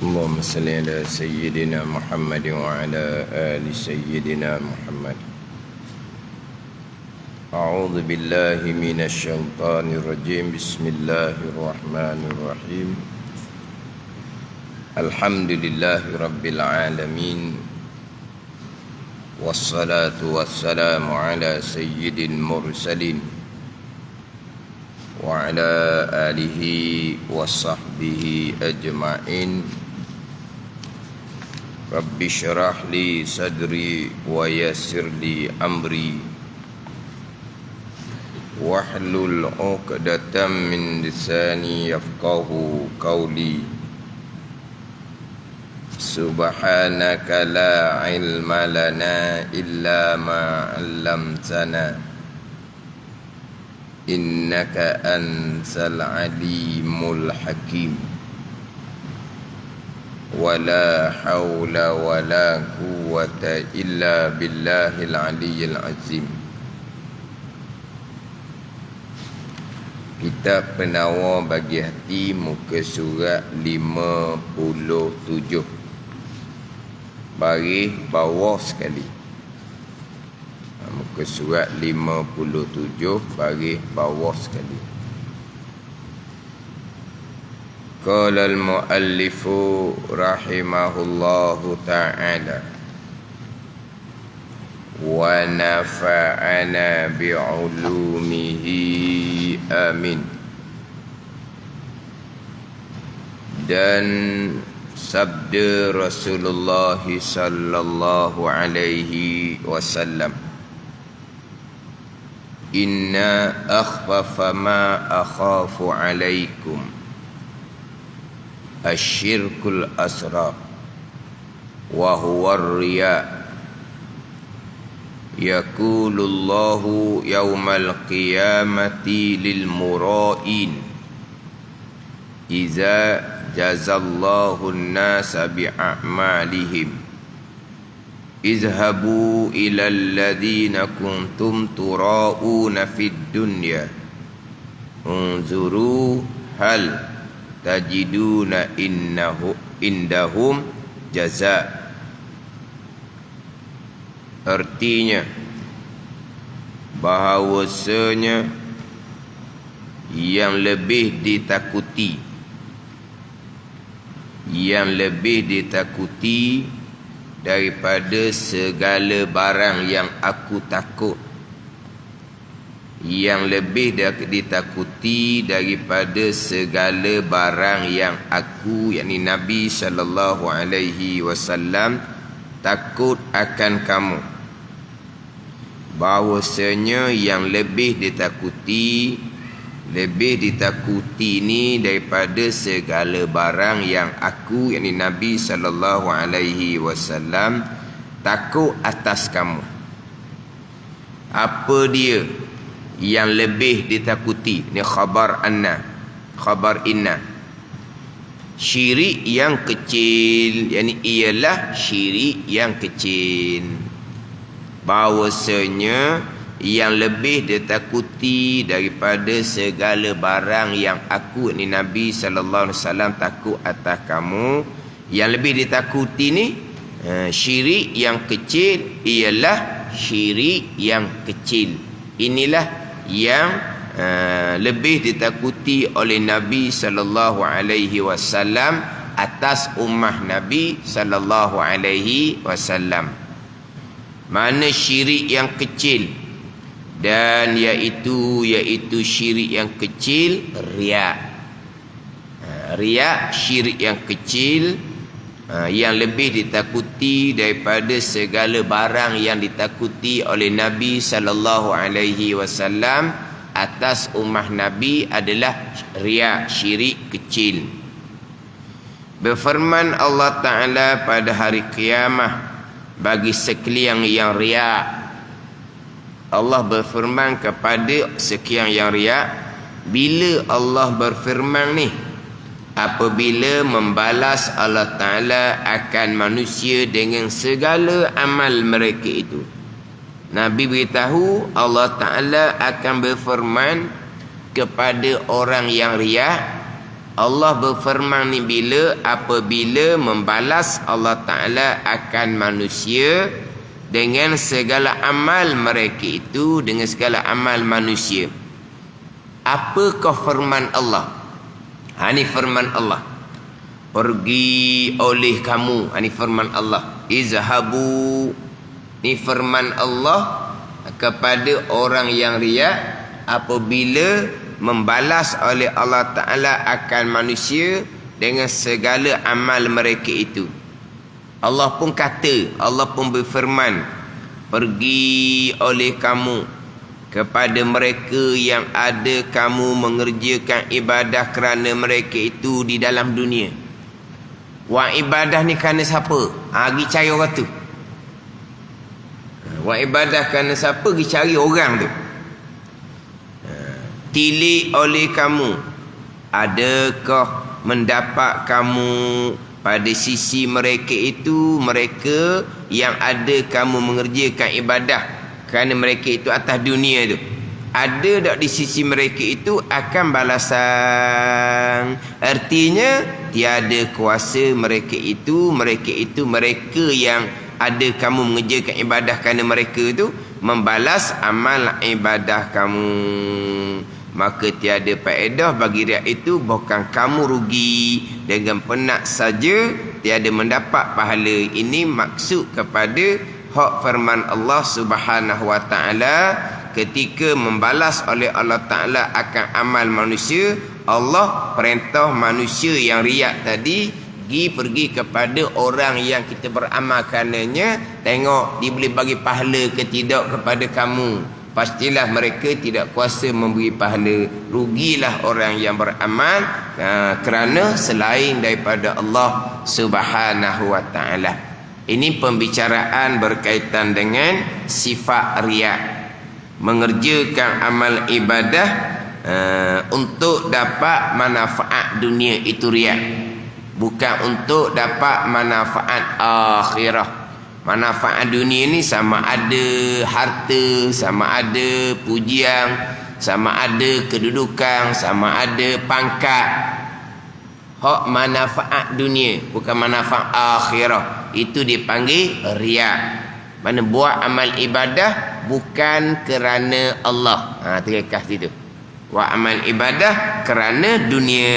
اللهم صل على سيدنا محمد وعلى آل سيدنا محمد. أعوذ بالله من الشيطان الرجيم. بسم الله الرحمن الرحيم. الحمد لله رب العالمين، والصلاة والسلام على سيد المرسلين وعلى آله وصحبه أجمعين. رب اشرح لي صدري ويسر لي أمري واحلل عقدة من لساني يفقه قولي. سبحانك لا علم لنا إلا ما علمتنا إنك أنت العليم الحكيم. ولا حول ولا قوة إلا بالله العلي العظيم. Kitab Penawar Bagi Hati, muka surat 57, baris bawah sekali. Muka surat 57, baris bawah sekali. Qala al-muallifu rahimahullahu ta'ala wa nafa'ana bi'ulumihi amin. Dan sabda Rasulullah sallallahu alaihi wasallam, inna akhfafa ma akhafu alaikum asyirkul asrar wa huwa ar-riya. Yaqulullahu yawmal qiyamati lil mura'in iza jazallahu an-nasa bi'a'malihim izhabu ila alladhina kuntum tura'una fid dunya unzuru hal tajiduna indahum jaza. Artinya bahawasanya yang lebih ditakuti daripada segala barang yang aku takut, yang lebih ditakuti daripada segala barang yang aku, yakni Nabi sallallahu alaihi wasallam, takut akan kamu. Bahawasanya yang lebih ditakuti ni daripada segala barang yang aku, yakni Nabi sallallahu alaihi wasallam, takut atas kamu. Apa dia yang lebih ditakuti? Ni khabar inna. Syirik yang kecil, yakni ialah syirik yang kecil. Bahawasanya yang lebih ditakuti daripada segala barang yang aku, ni Nabi sallallahu alaihi wasallam, takut atas kamu. Yang lebih ditakuti ni syirik yang kecil, ialah syirik yang kecil. Inilah yang lebih ditakuti oleh Nabi sallallahu alaihi wasallam atas ummah Nabi sallallahu alaihi wasallam. Mana syirik yang kecil, dan iaitu syirik yang kecil, riya. Riya, syirik yang kecil, yang lebih ditakuti daripada segala barang yang ditakuti oleh Nabi sallallahu alaihi wasallam atas ummah Nabi adalah riya, syirik kecil. Berfirman Allah Ta'ala pada hari kiamah bagi sekalian yang riya. Allah berfirman kepada sekian yang riya. Bila Allah berfirman ni, apabila membalas Allah Ta'ala akan manusia dengan segala amal mereka itu. Nabi beritahu Allah Ta'ala akan berfirman kepada orang yang riya, Allah berfirman ni apabila membalas Allah Ta'ala akan manusia dengan segala amal mereka itu, dengan segala amal manusia. Apakah firman Allah? Ini firman Allah. Pergi oleh kamu. Ini firman Allah. Izhabu. Ini firman Allah kepada orang yang riak apabila membalas oleh Allah Ta'ala akan manusia dengan segala amal mereka itu. Allah pun kata, Allah pun berfirman, pergi oleh kamu kepada mereka yang ada kamu mengerjakan ibadah kerana mereka itu di dalam dunia. Wa ibadah ni kerana siapa? Pergi cari orang tu. Wa ibadah kerana siapa? Pergi cari orang tu. Tilik oleh kamu, adakah mendapat kamu pada sisi mereka itu, mereka yang ada kamu mengerjakan ibadah kerana mereka itu atas dunia tu, ada tak di sisi mereka itu akan balasan? Artinya tiada kuasa mereka mereka yang ada kamu mengerjakan ibadah kerana mereka itu membalas amal ibadah kamu. Maka tiada faedah bagi riak itu, bukan kamu rugi dengan penat saja tiada mendapat pahala. Ini maksud kepada hak firman Allah Subhanahu wa Ta'ala ketika membalas oleh Allah Ta'ala akan amal manusia. Allah perintah manusia yang riak tadi pergi kepada orang yang kita beramal karenanya, tengok dia boleh bagi pahala ke tidak kepada kamu. Pastilah mereka tidak kuasa memberi pahala. Rugilah orang yang beramal kerana selain daripada Allah Subhanahu wa Ta'ala. Ini pembicaraan berkaitan dengan sifat riak. Mengerjakan amal ibadah untuk dapat manfaat dunia, itu riak. Bukan untuk dapat manfaat akhirah. Manfaat dunia ni sama ada harta, sama ada pujian, sama ada kedudukan, sama ada pangkat. Hak manfaat dunia, bukan manfaat akhirah. Itu dipanggil riak. Mana buat amal ibadah bukan kerana Allah. Terkekas situ. Buat amal ibadah kerana dunia.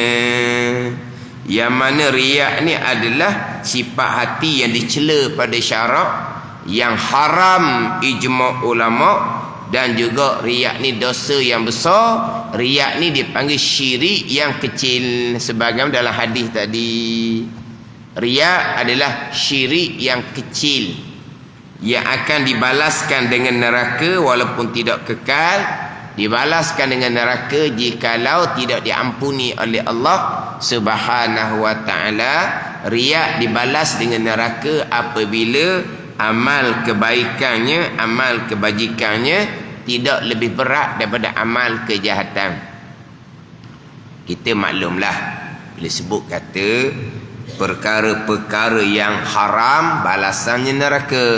Yang mana riak ni adalah sifat hati yang dicela pada syarak, yang haram ijma' ulama', dan juga riak ni dosa yang besar. Riak ni dipanggil syirik yang kecil, sebagaimana dalam hadis tadi. Riak adalah syirik yang kecil yang akan dibalaskan dengan neraka walaupun tidak kekal. Dibalaskan dengan neraka jikalau tidak diampuni oleh Allah Subhanahu wa Ta'ala. Riak dibalas dengan neraka apabila amal kebaikannya, amal kebajikannya tidak lebih berat daripada amal kejahatan. Kita maklumlah bila sebut kata perkara-perkara yang haram balasannya neraka.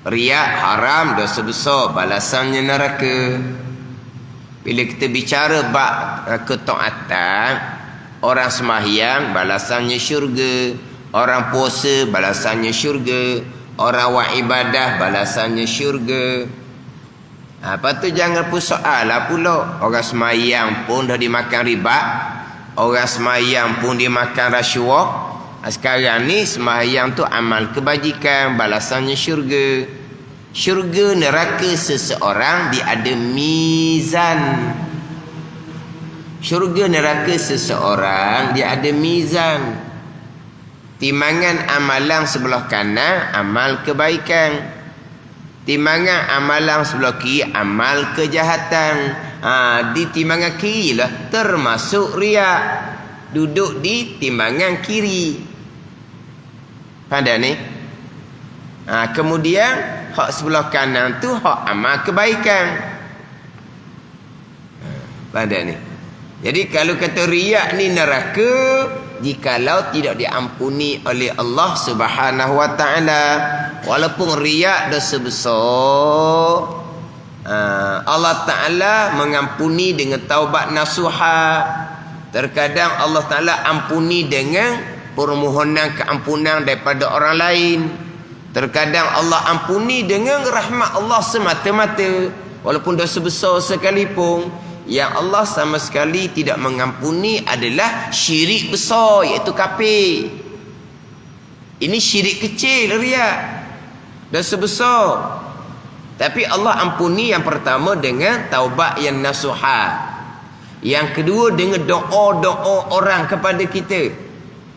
Riak haram, dosa besar, balasannya neraka. Bila kita bicara bab ketaatan, orang sembahyang balasannya syurga, orang puasa balasannya syurga, orang buat ibadah balasannya syurga. Lepas tu jangan pun soal lah pula, orang sembahyang pun dah dimakan riba, orang sembahyang pun dimakan rasuah. Sekarang ni sembahyang tu amal kebajikan, balasannya syurga. Syurga neraka seseorang dia ada mizan. Syurga neraka seseorang dia ada mizan. Timbangan amalan sebelah kanan amal kebaikan, timbangan amalan sebelah kiri amal kejahatan. Di timbangan kiri lah termasuk riak, duduk di timbangan kiri. Pada ni kemudian hak sebelah kanan tu hak amal kebaikan. Pada ni. Jadi kalau kata riak ni neraka jikalau tidak diampuni oleh Allah Subhanahu wa Ta'ala. Walaupun riak dosa besar, Allah Ta'ala mengampuni dengan taubat nasuha. Terkadang Allah Ta'ala ampuni dengan permohonan keampunan daripada orang lain. Terkadang Allah ampuni dengan rahmat Allah semata-mata. Walaupun dosa besar sekalipun, yang Allah sama sekali tidak mengampuni adalah syirik besar, iaitu kafir. Ini syirik kecil, riak, dosa besar. Tapi Allah ampuni yang pertama dengan taubat yang nasuha. Yang kedua dengan doa-doa orang kepada kita.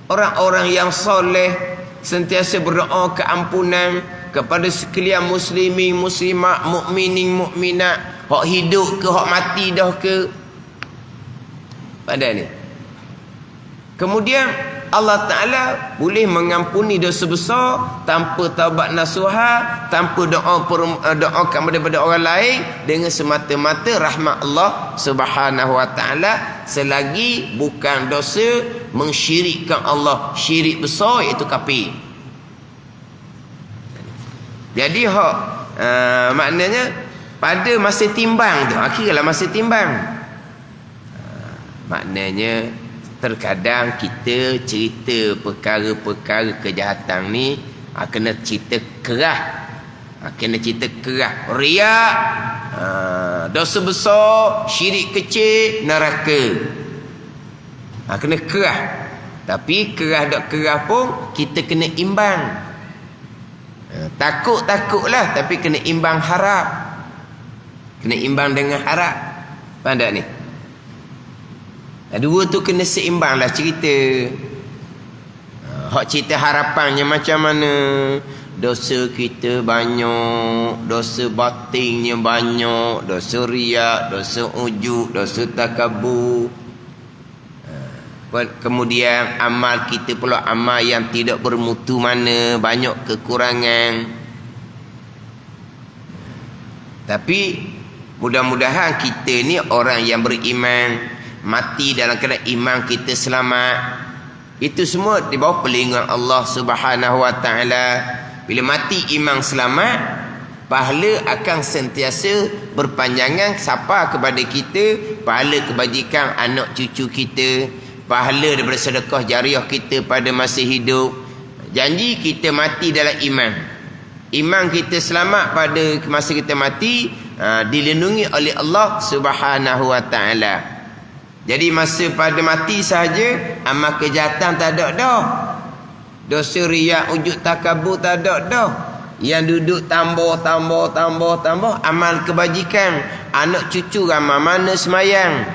Orang-orang yang soleh sentiasa berdoa keampunan kepada sekalian muslimin, muslimat, mukminin, mukminat, hak hidup ke hak mati dah ke. Pada ni. Kemudian Allah Ta'ala boleh mengampuni dosa besar tanpa taubat nasuha, tanpa doa kepada orang lain, dengan semata-mata rahmat Allah Subhanahu Wa Ta'ala, selagi bukan dosa mensyirikkan Allah, syirik besar iaitu kafir. Jadi maknanya pada masa timbang tu, akhirlah masa timbang, maknanya terkadang kita cerita perkara-perkara kejahatan ni kena cerita kerah, kena cerita kerah. Riak, dosa besar, syirik kecil, neraka, kena kerah. Tapi kerah dok kerah pun kita kena imbang. Takut-takutlah, tapi kena imbang harap. Kena imbang dengan harap. Faham tak ni? Dua tu kena seimbang lah cerita. Hak cerita harapannya macam mana? Dosa kita banyak, dosa batinnya banyak, dosa riak, dosa ujub, dosa takabur. Kemudian amal kita pula amal yang tidak bermutu mana, banyak kekurangan. Tapi mudah-mudahan kita ni orang yang beriman, mati dalam keadaan iman kita selamat. Itu semua di bawah perlindungan Allah Subhanahu Wa Ta'ala. Bila mati iman selamat, pahala akan sentiasa berpanjangan sampai kepada kita. Pahala kebajikan anak cucu kita, pahala daripada sedekah jariah kita pada masa hidup. Janji kita mati dalam iman, iman kita selamat pada masa kita mati, dilindungi oleh Allah Subhanahu Wa Ta'ala. Jadi masa pada mati saja, amal kejahatan tak ada dah. Dosa riak, ujub, takabur tak ada dah. Yang duduk tambah amal kebajikan. Anak cucu ramai mana semayang,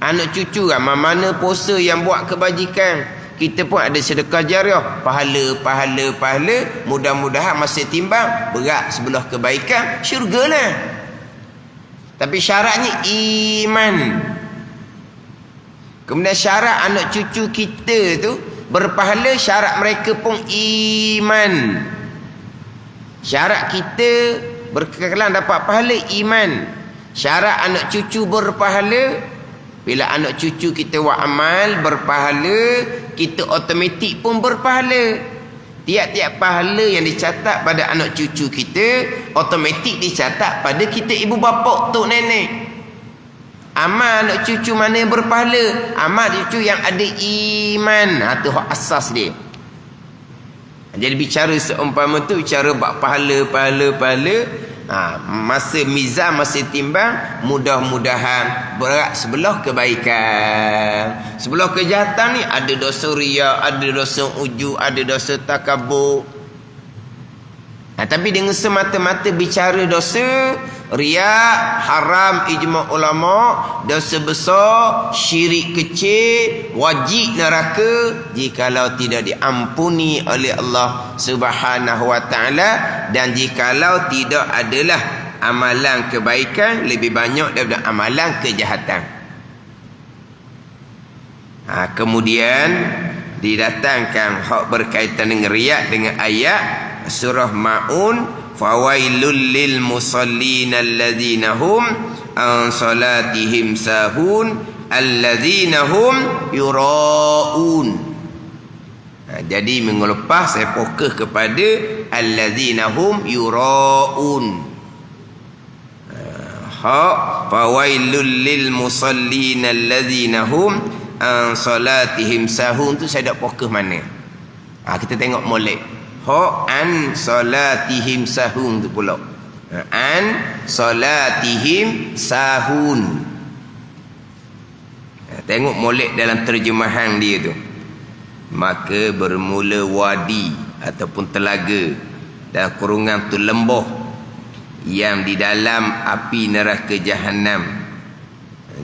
anak cucu ramai mana puasa yang buat kebajikan. Kita pun ada sedekah jariah, pahala. Mudah-mudahan masa timbang berat sebelah kebaikan, syurgalah. Tapi syaratnya iman. Kemudian syarat anak cucu kita tu berpahala, syarat mereka pun iman. Syarat kita berkekalan dapat pahala iman. Syarat anak cucu berpahala, bila anak cucu kita buat amal berpahala, kita automatik pun berpahala. Tiap-tiap pahala yang dicatat pada anak cucu kita, automatik dicatat pada kita ibu bapa, tok nenek. Amal anak cucu mana yang berpahala? Amal cucu yang ada iman. Itu hak asas dia. Jadi bicara seumpama tu, bicara bab pahala. Masa mizan, masa timbang, mudah-mudahan berat sebelah kebaikan. Sebelah kejahatan ni ada dosa riya, ada dosa ujub, ada dosa takabur. Tapi dengan semata-mata bicara dosa riya haram, ijma' ulama, dosa besar, syirik kecil, wajib neraka jikalau tidak diampuni oleh Allah Subhanahu Wa Ta'ala, dan jikalau tidak adalah amalan kebaikan lebih banyak daripada amalan kejahatan. Kemudian didatangkan hak berkaitan dengan riya dengan ayat surah Maun, fawailul lil musallin alladzina hum an salatihim sahun alladzina hum yuraun. Jadi minggu lepas saya fokus kepada alladzina hum yuraun. fawailul lil musallin allazina hum an salatihim sahun tu saya dak fokus mana. Kita tengok molek. An salatihim sahun tu pula. An salatihim sahun. Tengok molek dalam terjemahan dia tu. Maka bermula wadi ataupun telaga dan kurungan tu lembah yang di dalam api neraka Jahannam.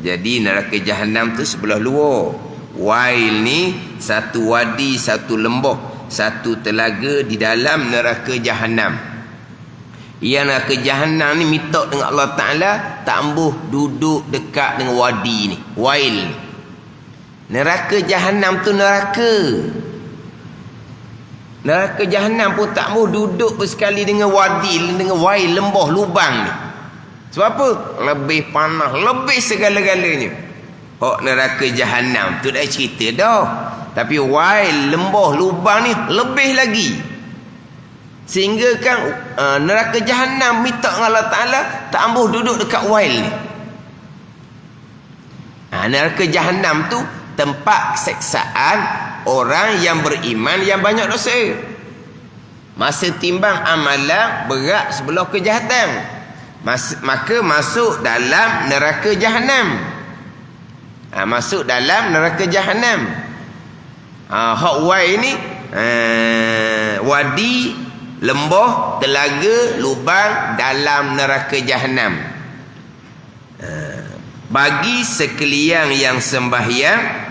Jadi neraka Jahannam tu sebelah luar. Wail ni satu wadi, satu lembah, satu telaga di dalam neraka Jahannam. Yang neraka Jahannam ni minta dengan Allah Ta'ala tak ambuh duduk dekat dengan wadi ni, Wail ni. Neraka Jahannam tu neraka. Neraka Jahannam pun tak mau duduk bersekali dengan wadi, dengan Wail, lembah, lubang ni. Sebab apa? Lebih panas, lebih segala-galanya. Neraka Jahannam tu dah cerita dah. Tapi Wail, lembah, lubang ni lebih lagi. Sehingga kan neraka Jahannam minta dengan Allah Ta'ala tak ambuh duduk dekat Wail ni. Neraka Jahannam tu tempat seksaan orang yang beriman yang banyak dosa. Masa timbang amalan berat sebelah kejahatan, maka masuk dalam neraka Jahannam. Masuk dalam neraka Jahannam. Hak Wail ni wadi, lembah, telaga, lubang dalam neraka Jahannam. Bagi sekalian yang sembahyang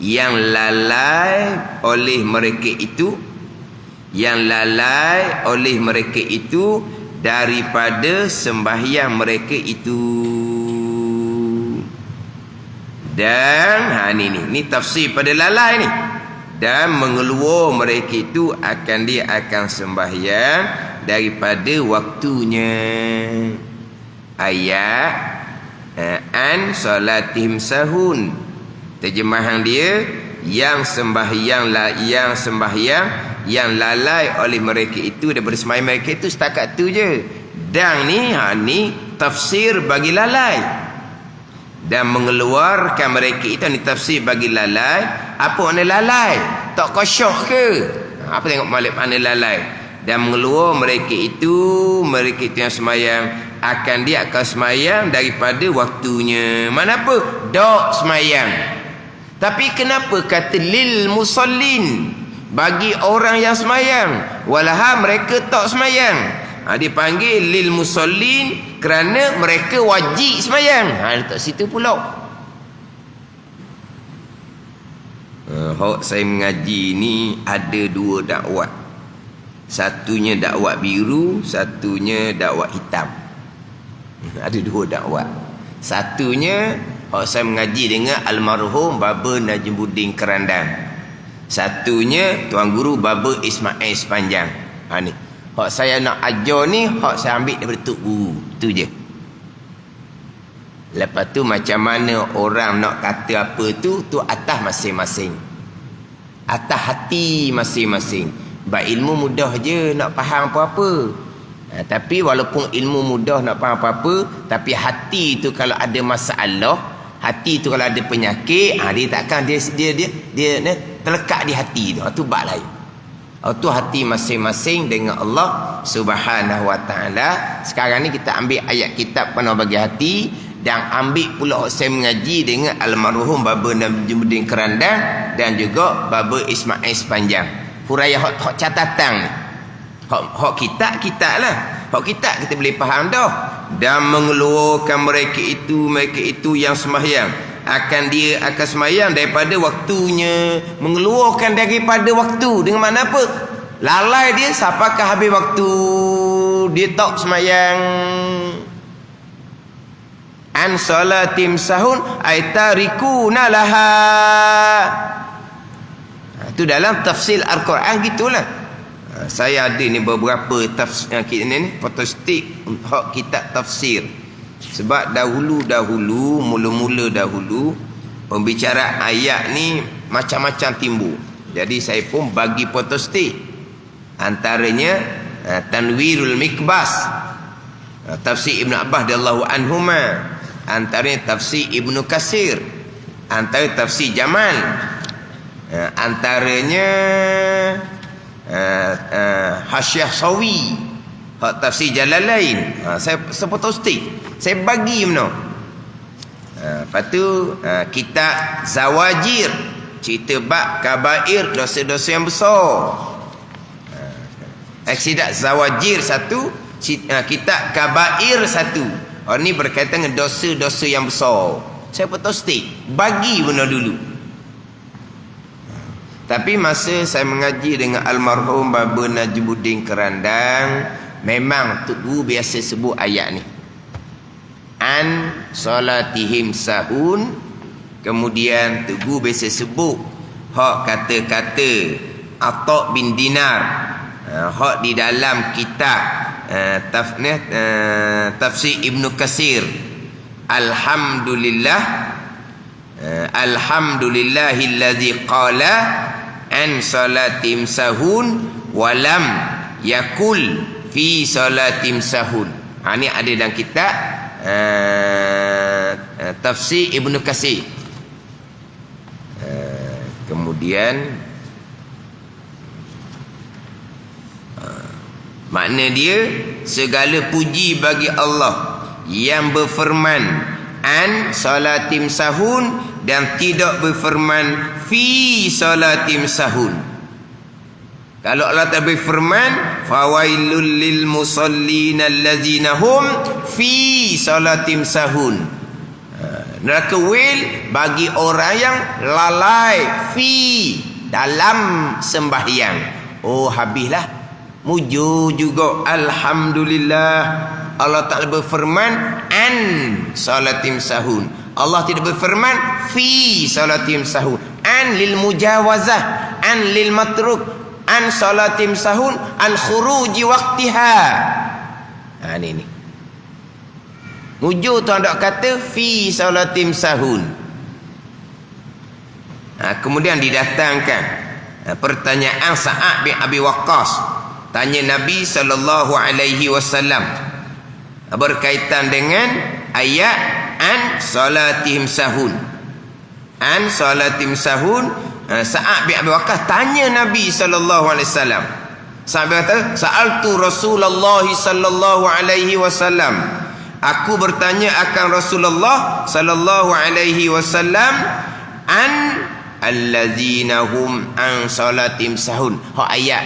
yang lalai oleh mereka itu, daripada sembahyang mereka itu. Dan ni tafsir pada lalai ni. Dan mengeluar mereka itu dia akan sembahyang daripada waktunya. Ayat an salatihim sahun. Terjemahan dia yang sembahyang yang lalai oleh mereka itu daripada sembahyang mereka itu, setakat tu je. Dan ni tafsir bagi lalai. Dan mengeluarkan mereka itu ni tafsir bagi lalai. Apa makna lalai? Tak khusyuk ke? Apa tengok balik makna lalai? Dan mengeluar mereka itu yang sembahyang dia akan sembahyang daripada waktunya. Mana apa? Dok sembahyang. Tapi kenapa kata lil musallin? Bagi orang yang sembahyang. Walaha mereka tak sembahyang. Dipanggil lil musallin kerana mereka wajib sembahyang. Letak situ pula. Saya mengaji ni ada dua dakwat. Satunya dakwat biru, satunya dakwat hitam. Ada dua dakwat. Satunya saya mengaji dengan almarhum Baba Najmuddin Kerandang. Satunya Tuan Guru Baba Ismail Sepanjang. Ni saya nak ajar ni, saya ambil daripada Tok Guru. Tu je. Lepas tu macam mana orang nak kata apa tu atas masing-masing. Atas hati masing-masing. Ilmu mudah je nak faham apa-apa. Tapi walaupun ilmu mudah nak faham apa-apa, tapi hati tu kalau ada masalah, hati tu kalau ada penyakit, dia takkan dia terlekat di hati tu. Tu bab lain. Tu hati masing-masing dengan Allah Subhanahu Wa Taala. Sekarang ni kita ambil ayat kitab Panah Bagi Hati dan ambil pula saya mengaji dengan almarhum Baba Najmuddin Kerandang dan juga Baba Ismail Sepanjang. Huraian hak catatan ni. Hak kitab lah. Hak kitab kita boleh faham dah. Dan mengeluarkan mereka itu yang sembahyang. Dia akan sembahyang daripada waktunya. Mengeluarkan daripada waktu. Dengan mana apa? Lalai dia sampakah habis waktu. Dia tak sembahyang. An salatim sahun aitarikuna laha. Itu dalam tafsir Al-Quran gitulah. Saya ada ni beberapa tafsir ni fotostick hak kitab tafsir. Sebab mula-mula dahulu pembicaraan ayat ni macam-macam timbul. Jadi saya pun bagi fotostick. Antaranya Tanwirul Mikbas Tafsir Ibn Abbas radhiyallahu anhuma, antaranya tafsir Ibnu Katsir, antara tafsir Jamal, antaranya Hasyiah Sawi, tafsir Jalalain. Saya sebut ustaz, saya bagi lepas tu kitab Zawajir, cerita bab kabair, dosa-dosa yang besar. Kitab Zawajir satu, kitab kabair satu. Ni berkaitan dengan dosa-dosa yang besar. Saya pun tahu stik, bagi benda dulu. Tapi masa saya mengaji dengan almarhum Baba Najmuddin Kerandang, memang Tok Guru biasa sebut ayat ni. An salatihim sahun. Kemudian Tok Guru biasa sebut hak kata-kata Atta' bin Dinar, hak di dalam kitab tafsir Ibnu Katsir. Alhamdulillahillazi qala an salatim sahun walam yakul fi salatim sahun. Ini ada dalam kitab tafsir Ibnu Katsir. Kemudian makna dia, segala puji bagi Allah yang berfirman an salatim sahun dan tidak berfirman fi salatim sahun. Kalau Allah tak berfirman fawailul lil musallin allazina hum fi salatim sahun, neraka wil bagi orang yang lalai fi dalam sembahyang. Oh, habislah mujur juga. Alhamdulillah Allah Ta'ala berfirman an salatim sahun, Allah tidak berfirman fi salatim sahun. An lil mujawazah, an lil matruk, an salatim sahun, an khuruji waqtiha. Ni mujur tu ada kata fi salatim sahun. Kemudian didatangkan pertanyaan Sa'ad bin Abi Waqqas, tanya Nabi sallallahu alaihi wasallam berkaitan dengan ayat an salatihim sahun. An salatim sahun. Sa'ad bin Abi Waqqas tanya Nabi sallallahu alaihi wasallam. Sa'ad kata, sa'altu Rasulullah sallallahu alaihi wasallam, aku bertanya akan Rasulullah sallallahu alaihi wasallam an allazina hum an salatim sahun. Ayat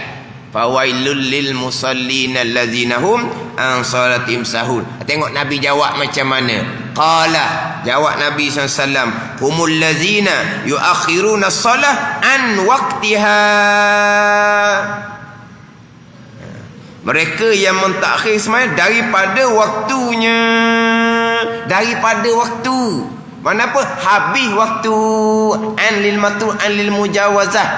fawailul lil musallin allazina hum an salatim sahun. Tengok Nabi jawab macam mana. Qala, jawab Nabi SAW, humul lazina yuakhiruna salah an waqtiha. Mereka yang mentakhir sembahyang daripada waktunya. Daripada waktu. Mana apa? Habis waktu. An lil matu an lil mujawazah.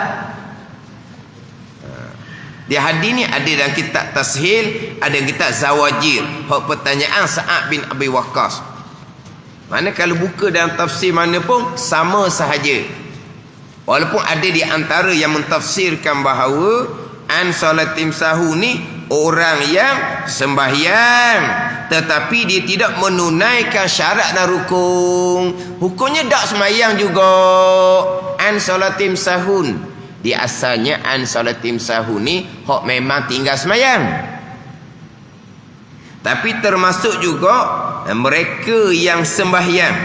Di hadis ni ada dalam kitab Tashil, ada dalam kitab Zawajir. Hak pertanyaan Sa'ad bin Abi Waqqas. Mana kalau buka dalam tafsir mana pun sama sahaja. Walaupun ada di antara yang mentafsirkan bahawa an salatim sahu ni orang yang sembahyang tetapi dia tidak menunaikan syarat dan rukun, hukumnya tak sembahyang juga. An salatim sahun, di asalnya an salatim sahun ni hak memang tinggal sembahyang, tapi termasuk juga mereka yang sembahyang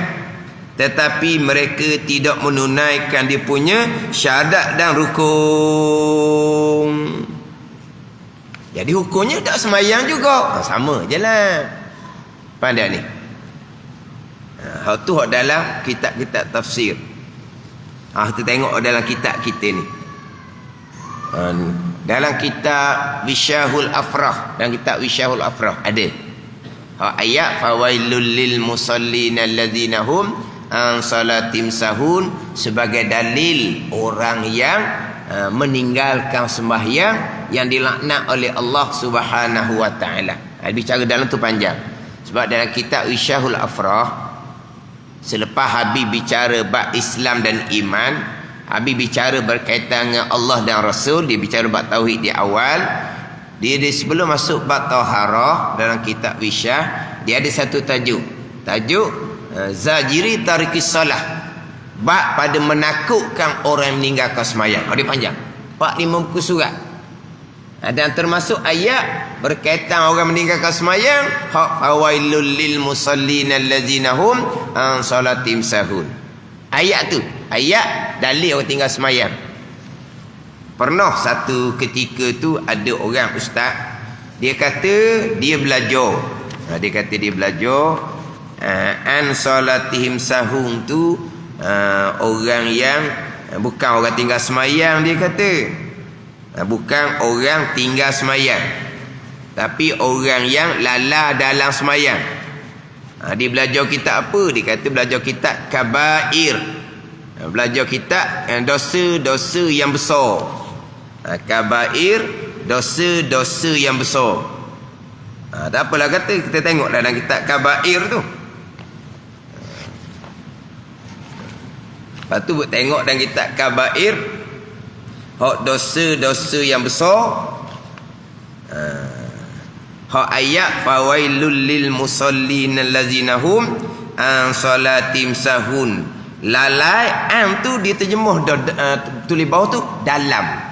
tetapi mereka tidak menunaikan dia punya syahadat dan rukun. Jadi hukumnya tak sembahyang juga. Sama je lah. Pandai ni. Hak tu hak dalam kitab-kitab tafsir. Kita tengok dalam kitab kita ni. Dalam kitab Wisyahul Afrah, dalam kitab Wisyahul Afrah ada ayat fawailul lil musallin allazina hum an salatim sahun sebagai dalil orang yang meninggalkan sembahyang yang dilaknat oleh Allah Subhanahu wa taala. Bicara dalam tu panjang. Sebab dalam kitab Wisyahul Afrah, selepas Habib bicara bab Islam dan iman, Habib bicara berkaitan dengan Allah dan Rasul, dia bicara bab tauhid di awal. Dia sebelum masuk bab taharah dalam kitab Wisyah, dia ada satu tajuk. Tajuk Zajiri Tarikis Salah. Bab pada menakutkan orang yang meninggalkan sembahyang. Dia panjang. 4-5 buku surat. Dan termasuk ayat berkaitan orang meninggalkan sembahyang, fawailul lil musallin allazina hum an salatim sahun. Ayat tu, ayat dalil orang tinggal sembahyang. Pernah satu ketika tu ada orang ustaz, dia kata dia belajar. Dia kata dia belajar an salatihim sahun tu orang yang bukan orang tinggal sembahyang, dia kata. Bukan orang tinggal sembahyang, tapi orang yang lala dalam sembahyang. Dia belajar kitab apa? Dia kata belajar kitab kabair. Belajar kitab dosa-dosa yang besar. Kabair, dosa-dosa yang besar. Tak apalah kata, kita tengok dalam kitab kabair tu. Lepas tu tengok dalam kitab kabair, hak dosa-dosa yang besar. Hak ayat fawailul lil musallin allazina hum an salatim sahun. Lalai am tu diterjemuh tulis bawah tu dalam.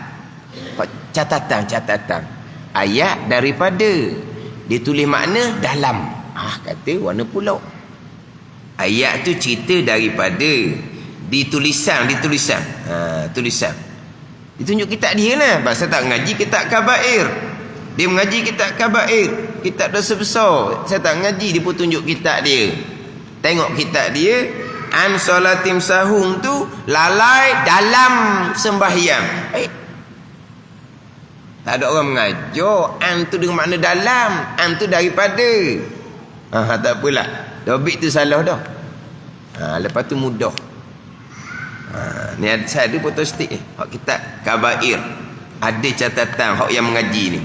Catatan ayat daripada ditulis makna dalam. Kata warna pula. Ayat tu cerita daripada tulisan. Tulisan. Ditunjuk kitab dia lah. Pasal tak mengaji kitab kabair. Dia mengaji kitab kabair, kitab dosa besar. Saya tak mengaji, dia pun tunjuk kitab dia. Tengok kitab dia, an salatim sahung tu lalai dalam sembahyang. Tak ada orang mengajar an tu dengan makna dalam, an tu daripada. Tak apalah, dobit tu salah dah. Lepas tu mudah. Ni saya ada foto stick hak kitab kabair. Ada catatan hak yang mengaji ni.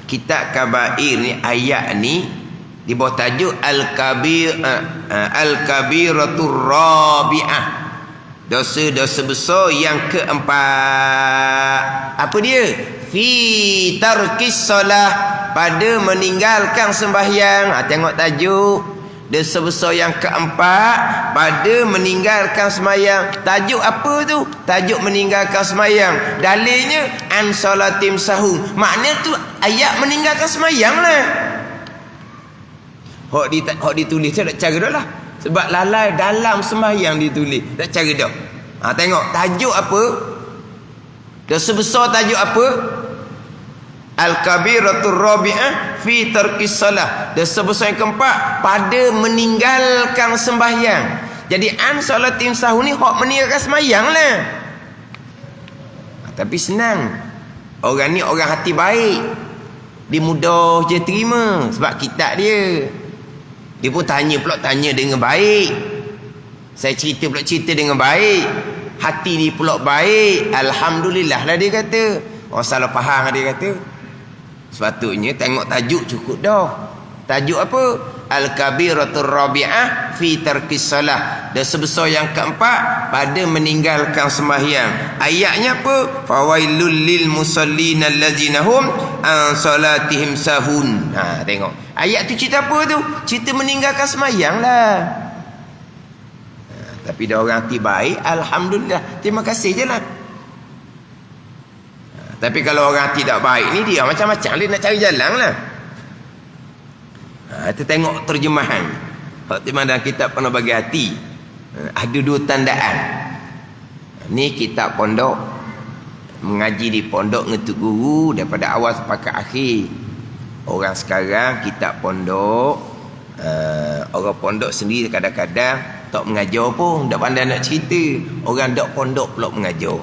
Kitab kabair ni, ayat ni di bawah tajuk al-kabiratur rabi'ah. Dosa-dosa besar yang keempat. Apa dia? Fi tarkis salah, pada meninggalkan sembahyang. Tengok tajuk. Dosa besar yang keempat pada meninggalkan sembahyang. Tajuk apa tu? Tajuk meninggalkan sembahyang. Dalilnya an salatim sahun. Makna tu ayat meninggalkan sembahyang lah. Hak ditulis tu tak cara dah lah. Sebab lalai dalam sembahyang ditulis. Tak cara dah. Tengok tajuk apa? Dosa besar tajuk apa? Al-kabiratur rabi'ah fi tarkis salah. Dosa besar yang keempat pada meninggalkan sembahyang. Jadi an salatim sahun ni hak meninggalkan sembahyang lah. Tapi senang. Orang ni orang hati baik. Dia mudah je terima sebab kitab dia. Dia pun tanya dengan baik. Saya cerita dengan baik. Hati dia pula baik. Alhamdulillah lah dia kata. Orang salah faham dia kata. Sepatutnya tengok tajuk cukup dah. Tajuk apa? Al-kabiratur rabi'ah fi tarkis salah. Dosa besar yang keempat pada meninggalkan sembahyang. Ayatnya apa? Fawailul lil musallin allazina hum an salatihim sahun. Tengok. Ayat tu cerita apa tu? Cerita meninggalkan sembahyang lah. Tapi dah orang hati baik, alhamdulillah. Terima kasih je lah. Tapi kalau orang tidak baik ni, dia macam-macam dia nak cari jalan lah. Kita tengok terjemahan. Terjemahan dalam kitab Penuh Bagi Hati. Ada 2 tandaan. Ni kitab pondok. Mengaji di pondok ngetuk guru daripada awal sampai akhir. Orang sekarang kitab pondok, orang pondok sendiri kadang-kadang tak mengajar pun, tak pandai nak cerita. Orang dok pondok pula mengajar.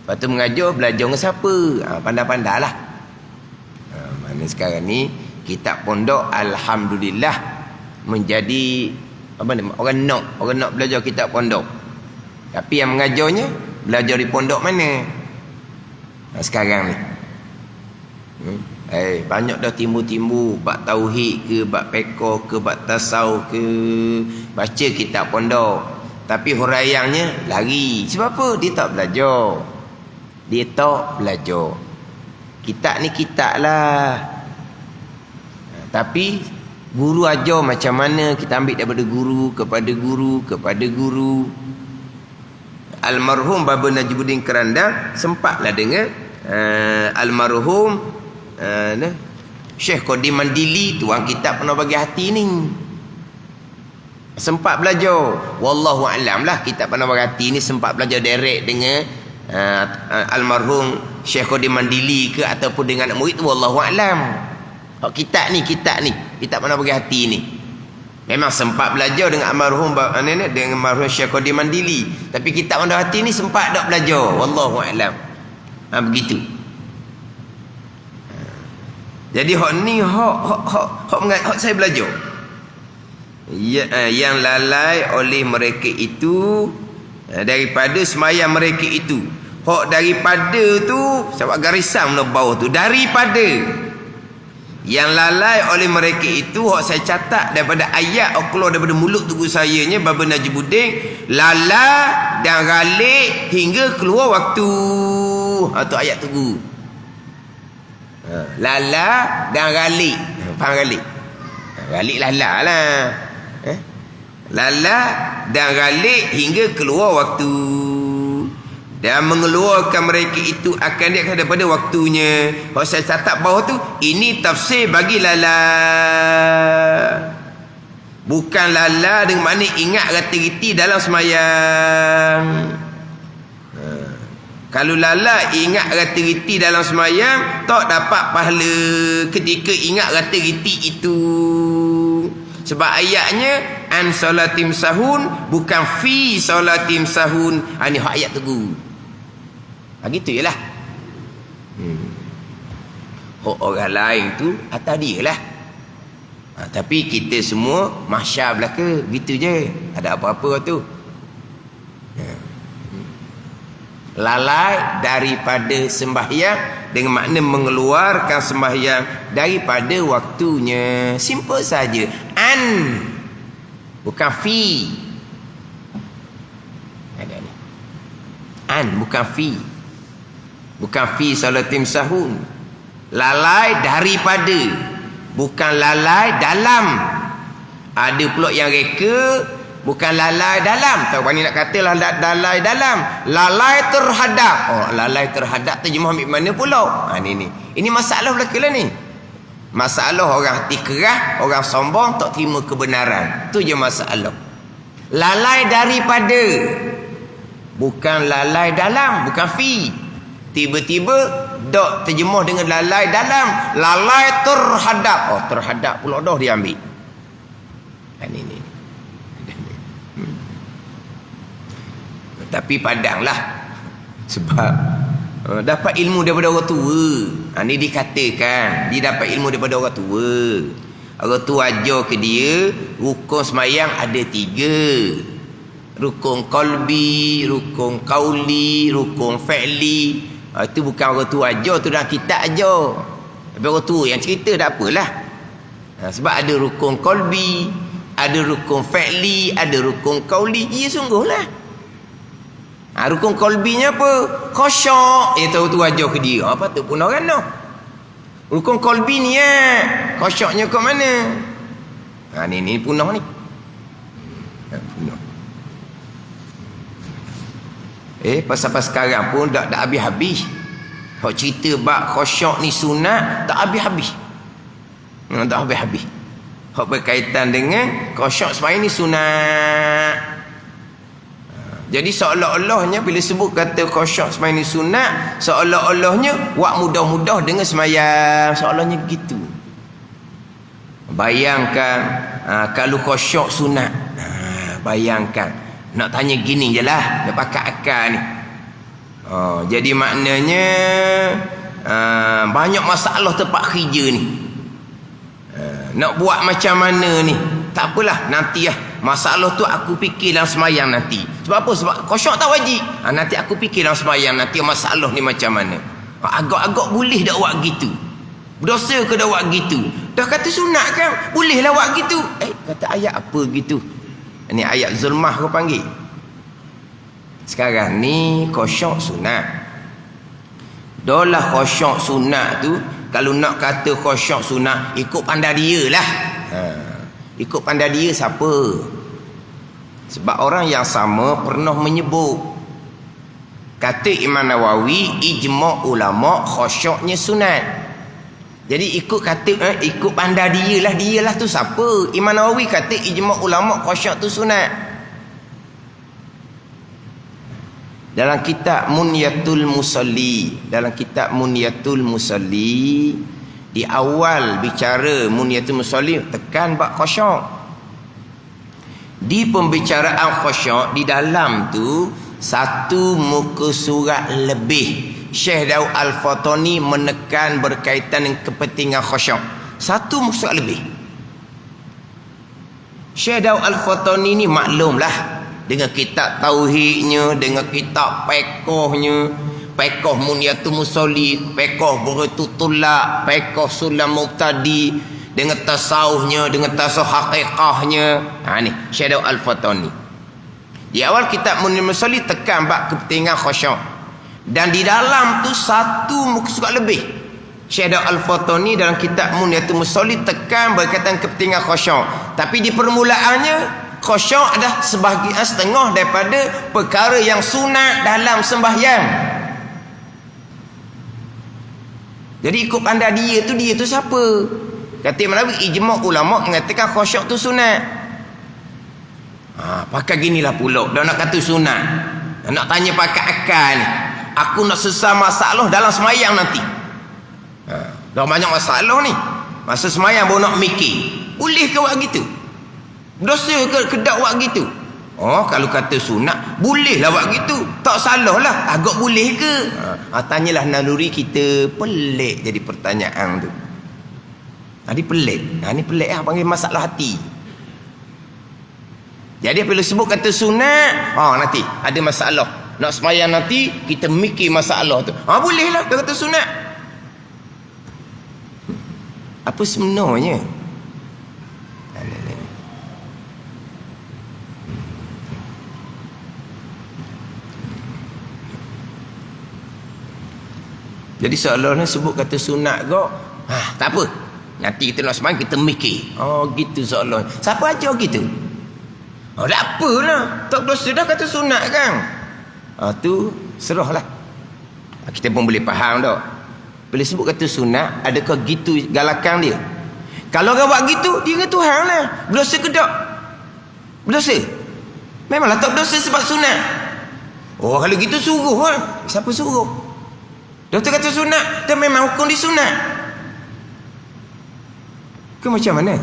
Lepas tu mengajar, belajar dengan siapa? Pandai-pandai lah. Mana sekarang ni kitab pondok alhamdulillah menjadi orang nak belajar kitab pondok. Tapi yang mengajarnya belajar di pondok mana? Sekarang ni banyak dah timbul-timbul bab tauhid ke, bab fiqh ke, bab tasawuf ke, baca kitab pondok. Tapi huraiannya lari. Sebab apa? Dia tak belajar. Kitab ni kitab lah. Tapi guru ajar macam mana kita ambil daripada guru kepada guru kepada guru. Almarhum Baba Najmuddin Kerandang sempatlah dengan almarhum Syekh Qadim Mandili, tuan kitab Penuh Bagi Hati ni. Sempat belajar. Wallahu a'lam lah, kitab Penuh Bagi Hati ni sempat belajar direct dengan almarhum Syekh Qadim Mandili ke ataupun dengan anak murid tu, wallahu a'lam. Kitab ni kitab Penuh Bagi Hati ni memang sempat belajar dengan almarhum dengan almarhum Syekh Qadim Mandili, tapi kitab Penuh Bagi Hati ni sempat tak belajar, wallahu a'lam. Begitu. Jadi hak ni hak saya belajar. Yang lalai oleh mereka itu daripada semayang mereka itu. Hak daripada tu sebab garisan di bawah tu, daripada yang lalai oleh mereka itu, hak saya catat daripada ayat keluar daripada mulut tugu saya nya Baba Najmuddin, lalai dan galik hingga keluar waktu. Tu ayat tugu. Lala dan galik. Faham galik? Galik lala lah. Lala dan galik hingga keluar waktu. Dan mengeluarkan mereka itu akan dia daripada waktunya. Kalau saya catat bawah tu, ini tafsir bagi lala. Bukan lala dengan makna ingat rati-riti dalam semayang. Kalau lala ingat rati-riti dalam semayang, tak dapat pahala ketika ingat rati-riti itu. Sebab ayatnya an salatim sahun, bukan fi salatim sahun. Ini ayat teguh. Gitu je lah. Orang lain tu atas dia lah. Tapi kita semua mahsyar belaka. Gitu je. Ada apa-apa tu. Lalai daripada sembahyang dengan makna mengeluarkan sembahyang daripada waktunya. Simple saja. An, bukan fi. Ada ni. An, bukan fi. Bukan fi salatim sahun. Lalai daripada, bukan lalai dalam. Ada pula yang reka bukan lalai dalam. Tak berani nak kata lalai dalam. Lalai terhadap. Lalai terhadap terjemah ambil mana pula? Ini masalah belaka lah ni. Masalah orang hati keras, orang sombong, tak terima kebenaran. Tu je masalah. Lalai daripada, bukan lalai dalam, bukan fi. Tiba-tiba dok terjemah dengan lalai dalam. Lalai terhadap. Terhadap pula dah dia ambil. Ini. Tapi padanglah. Sebab dapat ilmu daripada orang tua. Ini dikatakan dia dapat ilmu daripada orang tua. Orang tua ajar ke dia rukun semayang ada 3. Rukun qalbi, rukun qauli, rukun fi'li. Itu bukan orang tua ajar, tu dalam kitab ajar. Tapi orang tua yang cerita tak apalah. Sebab ada rukun qalbi, ada rukun fi'li, ada rukun qauli. Ya sungguhlah. Rukun qalbinya apa? Khusyuk. Tahu tu ajar ke dia. Patut pun orang noh. Rukun qalbi ni khusyuknya kat mana? Ni punah ni. Punah. Pasal sekarang pun tak habis-habis. Hak cerita bab khusyuk ni sunat tak habis-habis. Tak habis-habis. Hak berkaitan dengan khusyuk sembahyang ni sunat. Jadi seolah-olahnya bila sebut kata khusyuk sembahyang ni sunat, seolah-olahnya buat mudah-mudah dengan sembahyang, seolahnya gitu. Bayangkan kalau khusyuk sunat. Bayangkan nak tanya gini je lah, nak pakai akal ni. Jadi maknanya banyak masalah tempat kerja ni. Nak buat macam mana ni? Tak apalah, nanti lah. Masalah tu aku fikir dalam semayang nanti. Sebab apa? Sebab khusyuk tak wajib. Nanti aku fikir dalam semayang nanti masalah ni macam mana. Agak-agak boleh dak buat gitu. Berdosa ke dak buat gitu? Dah kata sunat kan? Bolehlah buat gitu. Kata ayat apa gitu? Ini ayat zulmah kau panggil. Sekarang ni khusyuk sunat. Dolah khusyuk sunat tu, kalau nak kata khusyuk sunat, ikut pandai dia lah. Ikut pandai dia siapa? Sebab orang yang sama pernah menyebut, kata Imam Nawawi, ijma' ulama khusyuknya sunat. Jadi ikut kata ikut pandai dia lah tu siapa? Imam Nawawi kata ijma' ulama khusyuk tu sunat. Dalam kitab Munyatul Musalli, di awal bicara Munyatul Musalli tekan bab khusyuk. Di pembicaraan khusyuk di dalam tu satu muka surat lebih Syekh Daud Al-Fatani menekan berkaitan dengan kepentingan khusyuk. Satu muka surat lebih. Syekh Daud Al-Fatani ni maklumlah dengan kitab tauhidnya, dengan kitab fiqhnya, fiqh Munyatul Musalli, fiqh Burhatutullah, fiqh Sulam Muqtadi, dengan tasawufnya, dengan tasawuf haqiqahnya. Ni Syekh Daud Al-Fatani. Di awal kitab Munyatul Musalli tekan bab kepentingan khusyuk. Dan di dalam tu satu muka surat lebih Syekh Daud Al-Fatani dalam kitab Munyatul Musalli tekan berkaitan kepentingan khusyuk. Tapi di permulaannya khusyuk adalah sebahagian setengah daripada perkara yang sunat dalam sembahyang. Jadi ikut pandai dia tu siapa? Kata Imam Nawawi, ijma' ulama mengatakan khusyuk tu sunat. Pakai ginilah pula, dah nak kata sunat. Nak tanya pakai akal ni. Aku nak selesai masalah dalam semayang nanti. Dah banyak masalah ni. Masa semayang baru nak mikir. Boleh ke buat gitu? Dosa ke dak buat gitu? Kalau kata sunat, bolehlah buat gitu. Tak salah lah. Agak boleh ke? Tanyalah naluri kita. Pelik jadi pertanyaan tu. Ni pelik. Ni pelik lah, panggil masalah hati. Jadi apabila sebut kata sunat, nanti ada masalah. Nak semayang nanti, kita mikir masalah tu. Bolehlah dia kata sunat. Apa sebenarnya? Jadi seolah-olah sebut kata sunat kok. Tak apa. Nanti kita nak semayang, kita mikir. Gitu seolah. Siapa ajar gitu? Tak apalah. Tak dosa dah kata sunat kan. Tu serahlah. Kita pun boleh faham tak? Bila sebut kata sunat, adakah gitu galakan dia? Kalau orang buat gitu, dia dengan Tuhan lah. Berdosa ke tak? Berdosa? Memanglah tak berdosa sebab sunat. Kalau gitu suruh lah. Siapa suruh? Doktor kata sunat, dan memang hukum disunat. Ke macam mana?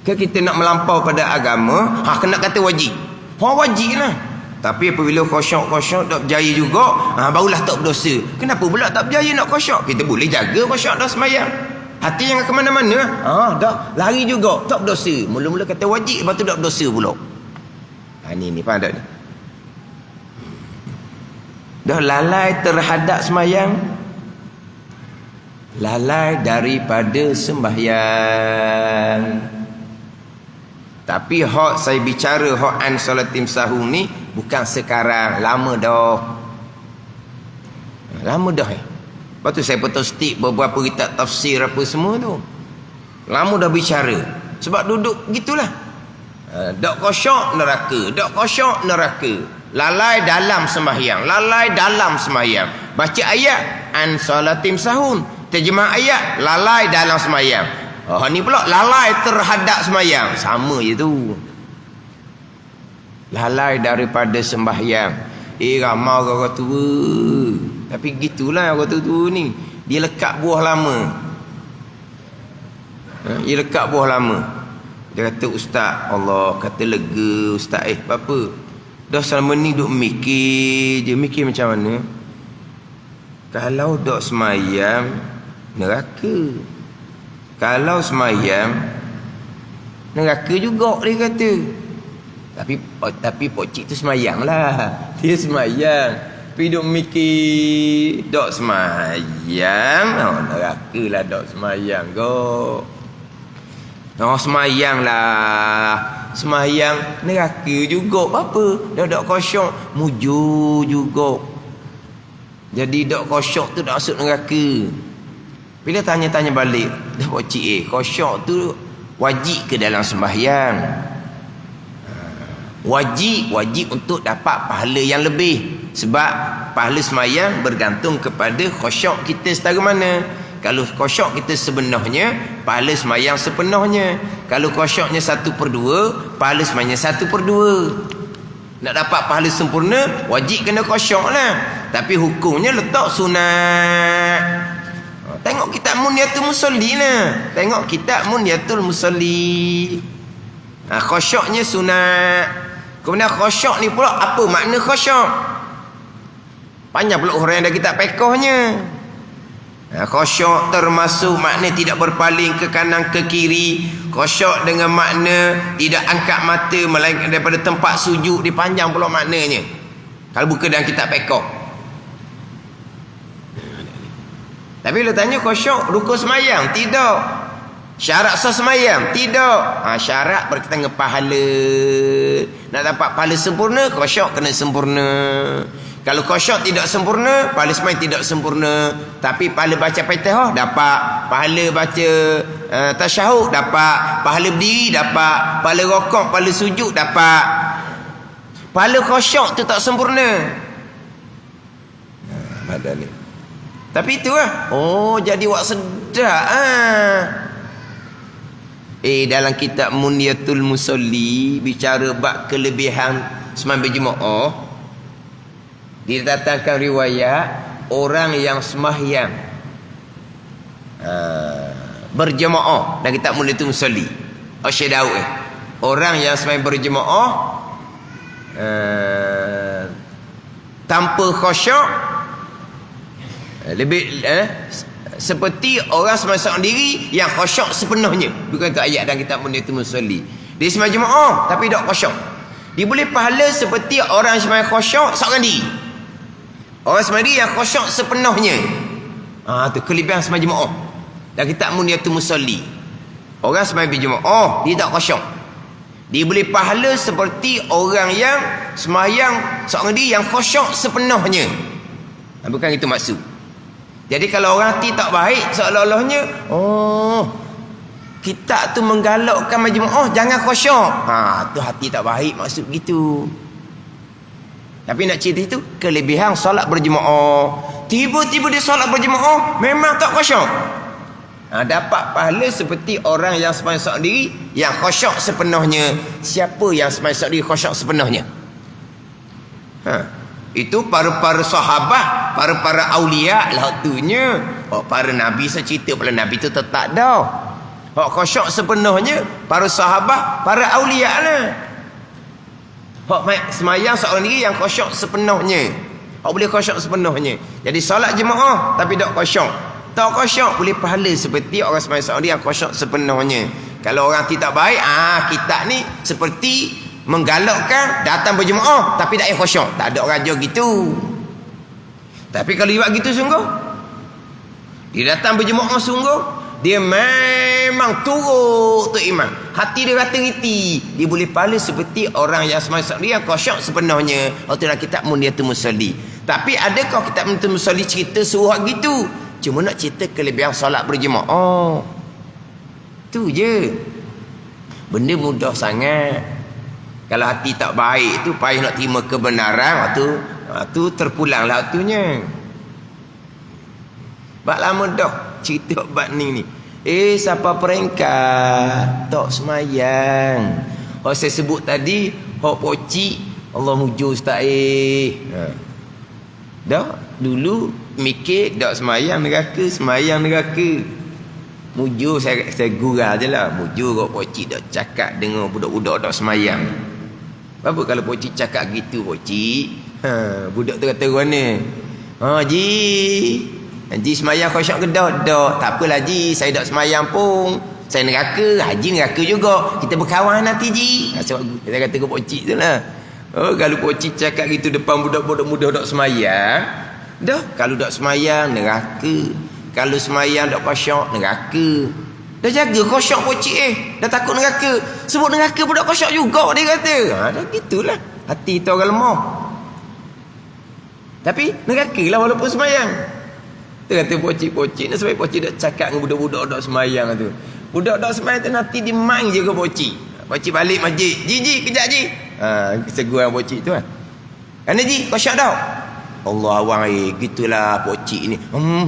Ke kita nak melampau pada agama, kena kata wajib. Wajib lah. Tapi apabila khusyuk tak berjaya juga, barulah tak berdosa. Kenapa pula tak berjaya nak khusyuk? Kita boleh jaga khusyuk dah semayang. Hati jangan ke mana-mana. Dah lari juga, tak berdosa. Mula-mula kata wajib, lepas tu tak berdosa pula. Ni faham tak ni? Dah lalai terhadap semayang, lalai daripada sembahyang. Tapi hak saya bicara hak an salatim sahum ni bukan sekarang, lama dah. Lepas tu saya petik beberapa kitab tafsir apa semua tu. Lama dah bicara. Sebab duduk gitulah. Dak khusyuk neraka. Lalai dalam sembahyang, baca ayat an salatim sahun, terjemah ayat lalai dalam sembahyang. Ni pula lalai terhadap sembahyang. Sama je tu. Lalai daripada sembahyang. Ramai orang tua. Tapi gitulah orang tua ni. Dia lekat buah lama. Dia kata, ustaz, Allah kata lega ustaz. Apa? Dah selama ni duk mikir je. Mikir macam mana? Kalau duk semayang, neraka. Kalau semayang, neraka juga dia kata. Tapi pokcik tu semayang lah. Dia semayang. Tapi duk mikir, duk semayang. Neraka lah duk semayang kok. Semayang lah. Semayang neraka juga. Apa? Dah khusyuk, mujur juga. Jadi dok khusyuk tu dak masuk neraka. Bila tanya-tanya balik, dah pocik khusyuk tu wajib ke dalam sembahyang? Wajib untuk dapat pahala yang lebih. Sebab pahala sembahyang bergantung kepada khusyuk kita setara mana. Kalau khusyuk kita sebenarnya, pahala sembahyang sepenuhnya. Kalau khusyuknya 1/2, pahala sembahyang 1/2. Nak dapat pahala sempurna, wajib kena khusyuk lah. Tapi hukumnya letak sunat. Tengok kitab Munyatul Musalli lah. Tengok kitab Munyatul Musalli. Khusyuknya sunat. Kemudian khusyuk ni pula, apa makna khusyuk? Panjang pula orang yang dah kitab pekohnya. Khusyuk termasuk makna tidak berpaling ke kanan ke kiri. Khusyuk dengan makna tidak angkat mata melainkan daripada tempat sujud. Dia panjang pula maknanya kalau buka dalam kitab pekoh. Tapi bila tanya khusyuk rukun sembahyang, tidak. Syarat sah sembahyang, tidak. Syarat berkaitan dengan pahala. Nak dapat pahala sempurna, khusyuk kena sempurna. Kalau khusyuk tidak sempurna, pahala sembahyang tidak sempurna. Tapi pahala baca Fatihah dapat, pahala baca tasyahud dapat, pahala berdiri dapat, pahala rokok, pahala sujud dapat. Pahala khusyuk tu tak sempurna. Ni. Tapi itu lah. Oh, jadi wak sedap dalam kitab Munyatul Musalli bicara bab kelebihan sembahyang berjemaah. Didatangkan riwayat orang yang sembahyang berjemaah dalam kitab Munyatul Musalli. Syekh Daud orang yang sembahyang berjemaah tanpa khusyuk lebih seperti orang sembahyang diri yang khusyuk sepenuhnya. Bukan tu ayat dalam kitab Munyatul Musalli. Dia sembahyang jemaah tapi tak khusyuk. Dia boleh pahala seperti orang sembahyang khusyuk seorang diri. Orang sembahyang diri yang khusyuk sepenuhnya. Tu kelebihan sembahyang jemaah. Dalam kitab Munyatul Musalli. Orang sembahyang berjemaah dia tak khusyuk. Dia boleh pahala seperti orang yang sembahyang seorang diri yang khusyuk sepenuhnya. Bukan itu maksud. Jadi kalau orang hati tak baik, seolah-olahnya kita tu menggalakkan majmu'ah jangan khusyuk. Tu hati tak baik maksud gitu. Tapi nak cerita itu kelebihan solat berjemaah. Tiba-tiba dia solat berjemaah memang tak khusyuk. Dapat pahala seperti orang yang sembahyang seorang diri yang khusyuk sepenuhnya. Siapa yang sembahyang seorang diri khusyuk sepenuhnya? Itu para sahabat, para aulia lah waktunya. Para nabi saya cerita pada nabi tu tak dah. Khusyuk sepenuhnya para sahabat, para aulia lah. Semayang seorang diri yang khusyuk sepenuhnya. Boleh khusyuk sepenuhnya. Jadi solat jemaah tapi tak khusyuk. Tak khusyuk boleh pahala seperti orang semayang seorang diri yang khusyuk sepenuhnya. Kalau orang tidak baik, kita ni seperti menggalakkan datang berjemaah tapi tak khusyuk. Tak ada orang raja gitu. Tapi kalau dia buat gitu sungguh, dia datang berjemaah sungguh, dia memang turut tu iman. Hati dia rata riti. Dia boleh pahala seperti orang yang semasa dia khusyuk sepenuhnya. Waktu dalam kitab Munyatul Musalli. Tapi adakah kitab Munyatul Musalli cerita suruh gitu? Cuma nak cerita kelebihan solat berjemaah. Tu je. Benda mudah sangat. Kalau hati tak baik tu payah nak terima kebenaran, waktu terpulanglah waktunya. Bak lama dah cerita bab ni. Siapa peringkat tak semayang. Saya sebut tadi hok pocik Allah mujur ustaz dah dulu mikir dak semayang neraka. Mujur saya gurau je lah. Mujur kok pocik dak cakap dengar budak-budak dak semayang. Apa kalau pocik cakap gitu pocik? Budak tu kata mana? Haji semayang khusyuk ke dak? Tak apalah Haji, saya dak semayang pun. Saya neraka, Haji neraka juga. Kita berkawan nanti Ji. Saya kata ke pocik tu lah. Kalau pocik cakap gitu depan budak-budak muda dak semayang, dah kalau dak semayang neraka. Kalau semayang dak khusyuk neraka. Dah jaga khusyuk pocik dah takut neraka. Sebut neraka budak khusyuk juga dia kata. Dah gitulah. Hati tu orang lemah. Tapi neraka lah walaupun semayang. Dia kata pocik-pocik ni, sebab pocik dah cakap dengan budak-budak semayang tu. Budak-budak semayang tu nanti dia main je ke pocik. Pocik balik masjid. Ji, kejap ji. Keseguran pocik tu kan. Kerana ji, kau syak tau. Allah awang gitulah pocik ni.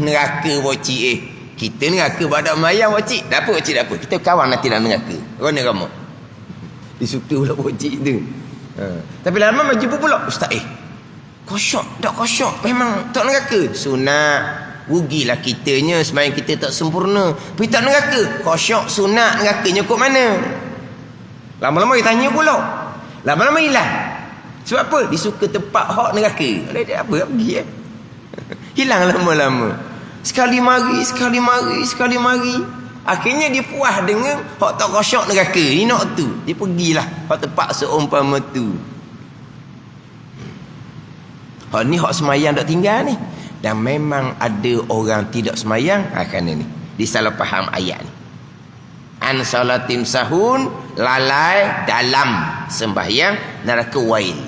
Neraka pocik Kita neraka badak semayang pocik. Tak apa pocik, tak apa. Kita kawan nanti dalam neraka. Rona kamu. Dia suka pula pocik tu. Tapi lama maju pula. Ustaz kosyak. Tak kosyak. Memang tak neraka. Sunat. Rugilah kitanya semayang kita tak sempurna. Tapi tak neraka. Kosyak, sunat, nerakanya kot mana? Lama-lama dia tanya pula. Lama-lama hilang. Sebab apa? Dia suka tempat hak neraka. Dia apa pergi hilang lama-lama. Sekali mari. Akhirnya dia puas dengan hak tak kosyak neraka. Ni nak tu. Dia pergilah hak tempat seumpama tu. Hak ni hak semayang tak tinggal ni. Dan memang ada orang tidak semayang kerana ni disalah faham ayat ni. An salatim sahun, lalai dalam sembahyang neraka wail.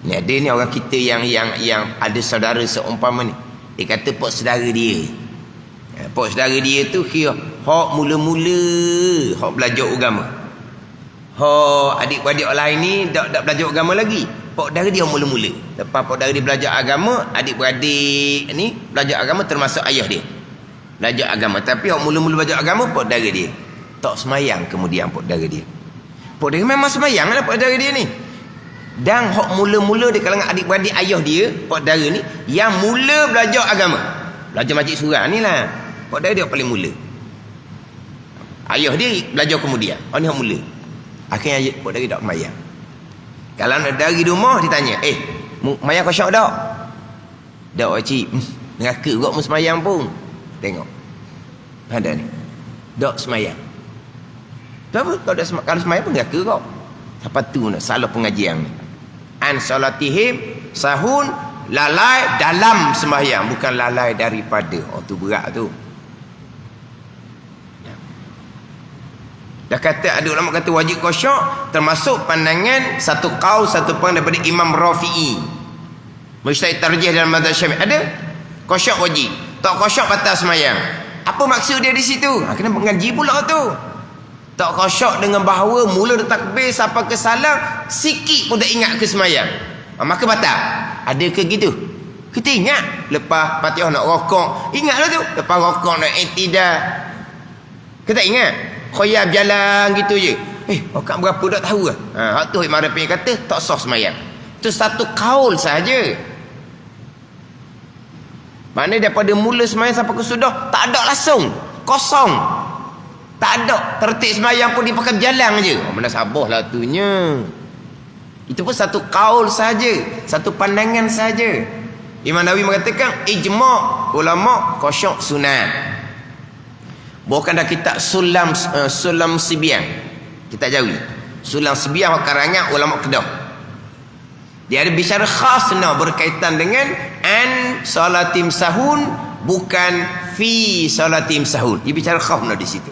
Ni ada ni orang kita yang ada saudara seumpama ni. Dia kata pok saudara dia. Pok saudara dia tu kira hak mula-mula hak belajar agama. Hak adik-adik lain ni tak belajar agama lagi. Pok saudara dia mula-mula. Lepas pok saudara dia belajar agama, adik-beradik ni belajar agama termasuk ayah dia. Belajar agama. Tapi orang mula-mula belajar agama, pok saudara dia tak semayang kemudian pok saudara dia. Pok saudara memang semayang lah pok saudara dia ni. Dan hak mula-mula di kalangan adik-beradik ayah dia, pok saudara ni, yang mula belajar agama. Belajar majlis surah ni lah. Pok saudara dia paling mula. Ayah dia belajar kemudian. Orang ni hak mula. Akhirnya pok saudara tak semayang. Kalau nak dari rumah ditanya, mayang kau syak tak? Tak pakcik. Neraka kot mu semayang pun. Tengok. Ada ni. Tak semayang. Tak apa? Kalau semayang pun neraka kot. Siapa tu nak salah pengajian ni. An salatihim sahun, lalai dalam sembahyang, bukan lalai daripada. Tu berat tu. Dah kata ada ulama kata wajib kosyak, termasuk pandangan satu qaul satu pandangan daripada Imam Rafi'i. Mujtahid tarjih dalam mazhab Syafi'i. Ada kosyak wajib. Tak kosyak batal sembahyang. Apa maksud dia di situ? Kena mengaji pula tu. Tak kosyak dengan bahawa mula takbir sampai ke salam sikit pun tak ingat ke sembahyang. Maka batal. Ada ke gitu? Kita ingat lepas Fatihah nak rokok, ingatlah tu. Lepas rokok nak i'tidal. Kita ingat. Khoyab jalan gitu je. Rakaat berapa tak tahu lah. Hak tu Imam Rafi'i kata tak sah sembahyang. Itu satu kaul saja. Maknanya daripada mula sembahyang sampai ke sudah tak ada langsung. Kosong. Tak ada. Tertib sembahyang pun dipakai berjalan je. Mana sabah lah tunya. Itu pun satu kaul saja. Satu pandangan saja. Imam Nawawi mengatakan ijma' ulama kosyak sunat. Bukan dah kitab Sulam Sibian. Kita Jawi. Sulam Sibian karangan ulama Kedah. Dia ada bicara khas berkaitan dengan an salatim sahun, bukan fi salatim sahun. Dia bicara khas di situ.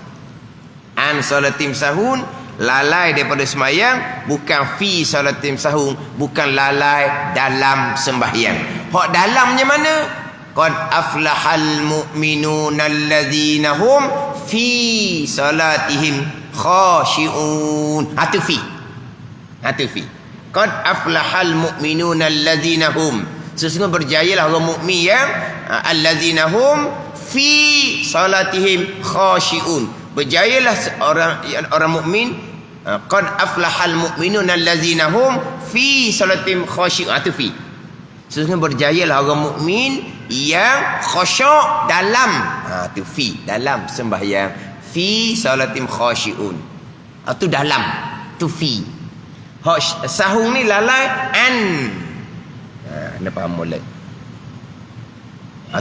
An salatim sahun, lalai daripada sembahyang, bukan fi salatim sahun, bukan lalai dalam sembahyang. Hak dalamnya mana? Qad aflahal mu'minuna allazina hum fi salatihim khashi'un. Itu fi. Qad aflahal mu'minuna allazina hum. Sesungguhnya berjayalah orang mukmin yang allazina hum fi salatihim khashi'un. Berjayalah orang mukmin. Qad aflahal mu'minuna allazina hum fi salatihim khashi'un. Itu fi. Sesungguhnya berjayalah orang mukmin yang khusyuk dalam tu fi dalam sembahyang, fi salatim khasyiun. Tu dalam, tu fi. Sahung ni lalai an. Anda faham mulai.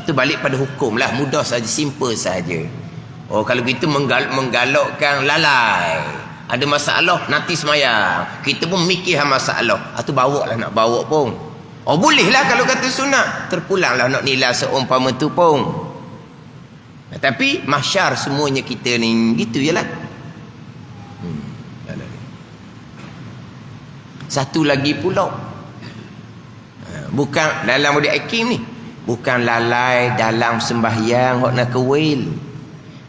Tu balik pada hukum lah, mudah saja, simple saja. Kalau kita menggalakkan lalai, ada masalah nanti sembahyang, kita pun mikir masalah. Tu bawa lah, nak bawa pun. Bolehlah kalau kata sunat. Terpulanglah nak nilai seumpama tu pun. Tapi mahsyar semuanya kita ni gitu je lah. Satu lagi pula. Bukan dalam mudi hakim ni. Bukan lalai dalam sembahyang hok nak kewil.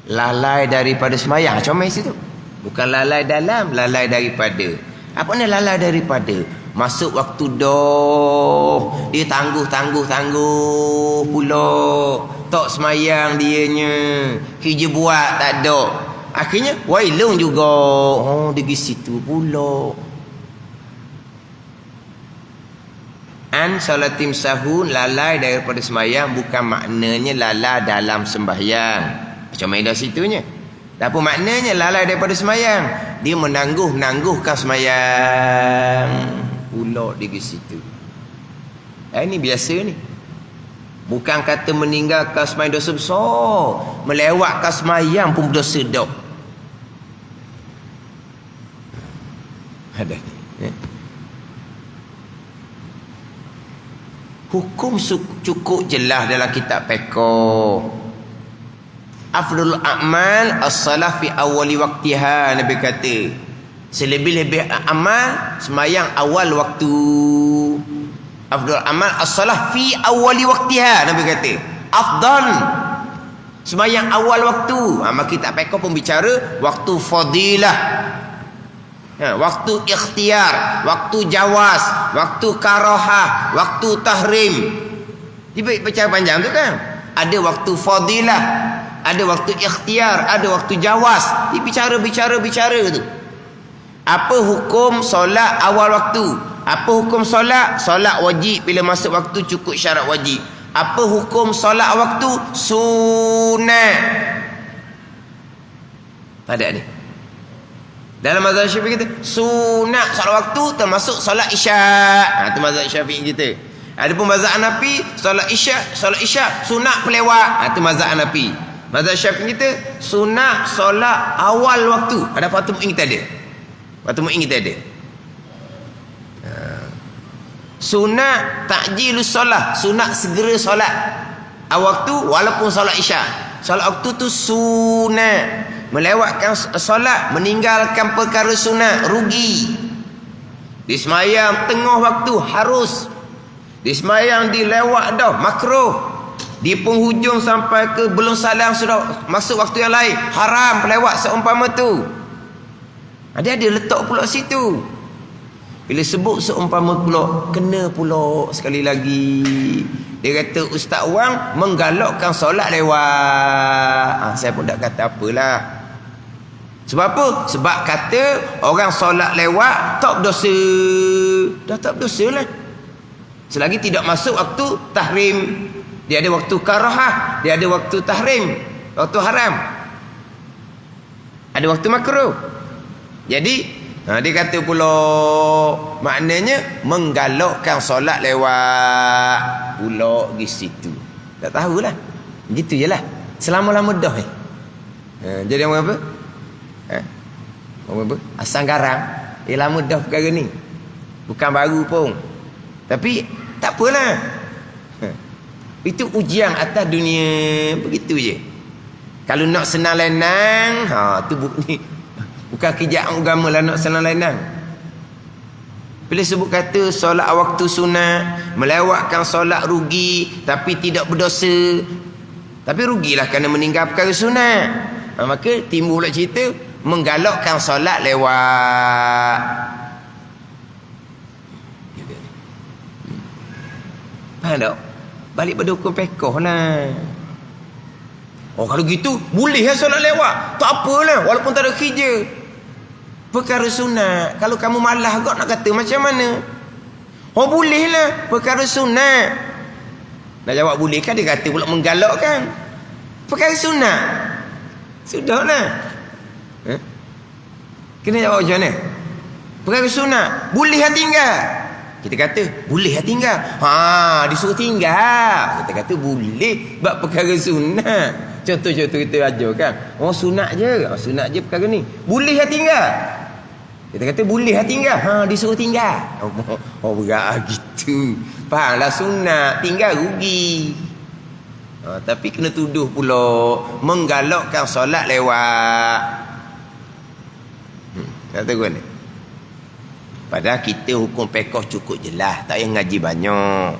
Lalai daripada sembahyang. Comel situ. Bukan lalai dalam, lalai daripada. Apa ni lalai daripada? Masuk waktu doh, dia tangguh pula. Tak semayang dianya. Kerja buat tak ada. Akhirnya wailung juga. Oh, dia pergi situ pula. An salatim sahun, lalai daripada sembahyang bukan maknanya lalai dalam sembahyang. Macam mana dah situnya? Apa maknanya lalai daripada sembahyang? Dia menangguhkan sembahyang. Pula dia ke situ. Ini biasa ni. Bukan kata meninggalkan sembahyang dosa besar. Melewatkan sembahyang pun dosa dak. Ada ni. Hukum cukup jelas dalam kitab fiqh. Afdalul a'mal as-salah fi awwali waqtiha, Nabi kata. Selebih-lebih amal sembahyang awal waktu. Afdalul amal as-salah fi awwali waqtiha, Nabi kata. Afdal sembahyang awal waktu. Maka kitab fiqh pun bicara waktu fadilah. Waktu ikhtiar, waktu jawaz, waktu karahah, waktu tahrim. Dia bicara panjang tu kan. Ada waktu fadilah, ada waktu ikhtiar, ada waktu jawaz. Dia bicara tu. Apa hukum solat awal waktu? Apa hukum solat? Solat wajib bila masuk waktu cukup syarat wajib. Apa hukum solat waktu? Sunat. Ada ni. Dalam mazhab Syafi'i kita sunat solat waktu termasuk solat isyak. Itu mazhab Syafi'i kita. Adapun mazhab Hanafi solat isyak sunat pelewat. Itu mazhab Hanafi. Mazhab Syafi'i kita sunat solat awal waktu. Ada Fatul Mu'in kita ada. Fatul Mu'in kita ada. Sunat takjilus solat, sunat segera solat awal waktu walaupun solat isyak. Solat waktu tu sunat. Melewatkan solat, meninggalkan perkara sunat, rugi. Di semayang tengah waktu harus. Di semayang dilewat dah, makruh. Di penghujung sampai ke belum salam sudah masuk waktu yang lain, haram lewat seumpama tu. Ada letak pula situ. Bila sebut seumpama pula, kena pula sekali lagi. Dia kata Ustaz Wang menggalakkan solat lewat. Saya pun tak kata apalah. Sebab apa? Sebab kata orang solat lewat tak berdosa. Dah tak berdosa lah. Selagi tidak masuk waktu tahrim. Dia ada waktu karahah, dia ada waktu tahrim, waktu haram. Ada waktu makruh. Jadi dia kata pula maknanya menggalakkan solat lewat pula di situ. Tak tahulah. Gitu je lah. Selama-lama dah jadi orang apa? Orang apa? Asam garam. Lama dah perkara ni. Bukan baru pun. Tapi tak apalah. Itu ujian atas dunia. Begitu je. Kalau nak senang lenang, tu ni bukan kerjaan agama lah nak senang lenang. Bila sebut kata solat waktu sunat, melewatkan solat rugi tapi tidak berdosa. Tapi rugilah kerana meninggal perkara sunat. Maka timbul pula cerita menggalakkan solat lewat. Faham tak? Balik pada hukum fiqh lah. Kalau gitu boleh lah solat lewat. Tak apalah walaupun tak ada kerja. Perkara sunat. Kalau kamu malas agak nak kata macam mana? Boleh lah perkara sunat. Nak jawab boleh kan, dia kata pula menggalakkan. Perkara sunat. Sudahlah. Kena jawab macam mana? Perkara sunat. Boleh lah tinggal. Kita kata boleh lah tinggal. Disuruh tinggal. Kita kata boleh sebab perkara sunat. Contoh-contoh kita ajar kan. Sunat je. Sunat je perkara ni. Boleh lah tinggal. Kita kata boleh lah tinggal. Disuruh tinggal. Berat gitu. Fahamlah sunat. Tinggal rugi. Tapi kena tuduh pula menggalakkan solat lewat. Kata gua ni. Padahal kita hukum fiqh cukup jelas. Tak payah ngaji banyak.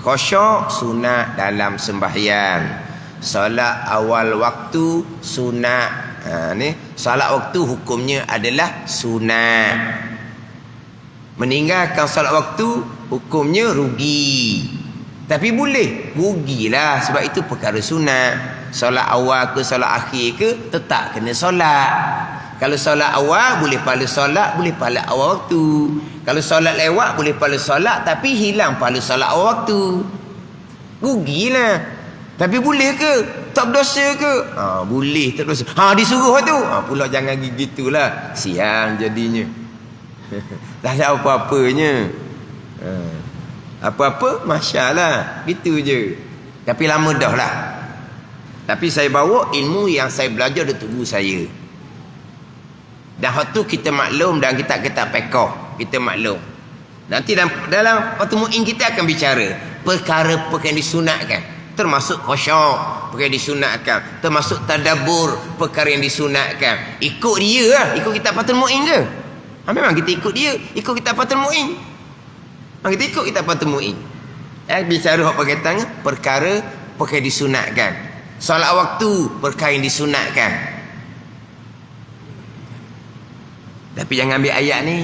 Khusyuk sunat dalam sembahyang. Solat awal waktu sunat. Ni solat waktu hukumnya adalah sunat. Meninggalkan solat waktu hukumnya rugi. Tapi boleh rugilah sebab itu perkara sunat. Solat awal ke solat akhir ke tetap kena solat. Kalau solat awal boleh pahala solat, boleh pahala awal waktu. Kalau solat lewat boleh pahala solat tapi hilang pahala solat awal waktu. Rugilah. Tapi boleh ke? Tak berdosa ke? Boleh, tak berdosa. Disuruh tu. Pula jangan gitulah. Siang jadinya. Tak ada apa-apanya. Apa-apa, masya-Allah. Gitu je. Tapi lama dah lah. Tapi saya bawa ilmu yang saya belajar dari guru saya. Dan waktu kita maklum dalam kitab-kitab fiqh, kita maklum. Nanti dalam waktu mu'in kita akan bicara perkara-perkara yang disunatkan. Termasuk khusyuk, perkara yang disunatkan. Termasuk tadabbur, perkara yang disunatkan. Ikut dia lah. Ikut kitab Fathul Mu'in ke? Memang kita ikut dia. Ikut kitab Fathul Mu'in. Kita ikut kitab Fathul Mu'in. Bicara hak berkaitan perkara yang disunatkan. Solat waktu, perkara yang disunatkan. Tapi jangan ambil ayat ni.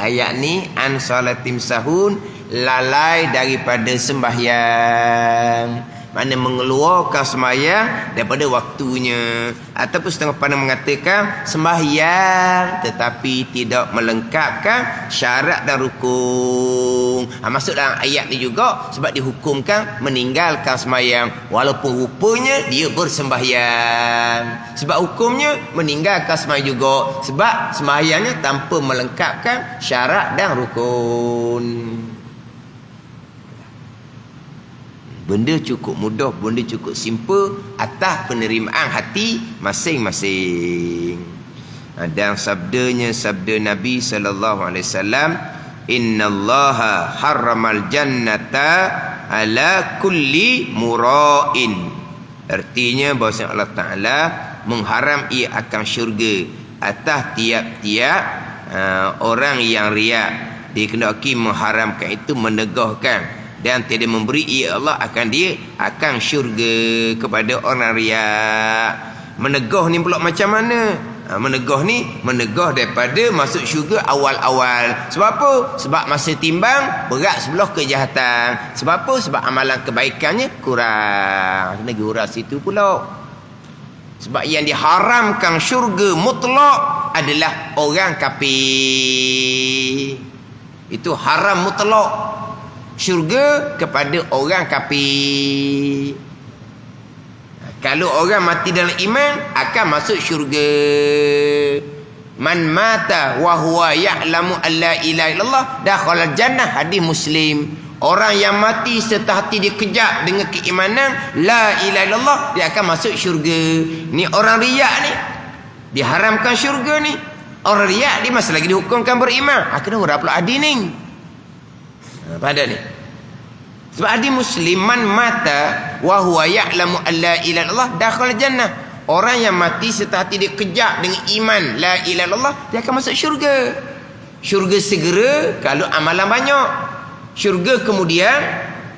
Ayat ni an salatim sahun, lalai daripada sembahyang. Mana mengeluarkan sembahyang daripada waktunya. Ataupun setengah pandang mengatakan sembahyang tetapi tidak melengkapkan syarat dan rukun. Masuk dalam ayat ni juga sebab dihukumkan meninggalkan sembahyang walaupun rupanya dia bersembahyang. Sebab hukumnya meninggalkan sembahyang juga sebab sembahyangnya tanpa melengkapkan syarat dan rukun. Benda cukup mudah, benda cukup simple atas penerimaan hati masing-masing. Dan sabda Nabi sallallahu alaihi wasallam, innallaha harramal jannata ala kulli mura'in. Artinya bahawa Allah Taala mengharam ia akan syurga atas tiap-tiap orang yang riak. Dikehendaki mengharamkan itu menegahkan dan tidak memberi ia Allah akan syurga kepada orang riak. Menegah ni pula macam mana? Menegah daripada masuk syurga awal-awal. Sebab apa? Sebab masa timbang berat sebelah kejahatan. Sebab apa? Sebab amalan kebaikannya kurang. Kena gurau situ pula. Sebab yang diharamkan syurga mutlak adalah orang kafir. Itu haram mutlak. Syurga kepada orang kafir. Kalau orang mati dalam iman akan masuk syurga. Man mata wa huwa ya'lamu alla ilaha illallah dakhala jannah. Hadis Muslim. Orang yang mati serta hati dia kejap dengan keimanan la ilaha illallah, dia akan masuk syurga. Ni orang riak ni diharamkan syurga ni. Orang riak dia masih lagi dihukumkan beriman. Kena urap pula hadis ni. Pada ni sebab hadis Muslim, man mata wa huwa ya'lamu alla ilaha illallah dakhala jannah. Orang yang mati serta hati dia kejap dengan iman la ilaha illallah, dia akan masuk syurga. Syurga segera kalau amalan banyak. Syurga kemudian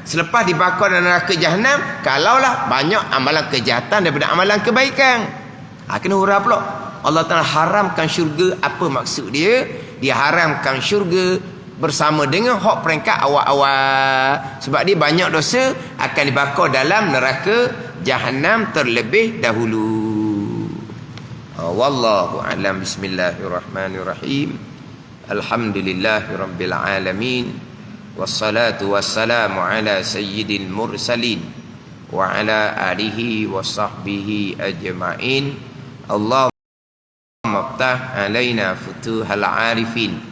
selepas dibakar dalam neraka jahanam kalaulah banyak amalan kejahatan daripada amalan kebaikan. Kena hurah pula. Allah Ta'ala haramkan syurga. Apa maksud dia? Dia haramkan syurga bersama dengan hak peringkat awal-awal. Sebab dia banyak dosa akan dibakar dalam neraka jahanam terlebih dahulu. Wallahu a'lam. Bismillahirrahmanirrahim. Alhamdulillahirabbil alamin. Wassalatu wassalamu ala sayyidil mursalin wa ala alihi wa sahbihi ajma'in. Allahumma ftah alaina futuhal arifin.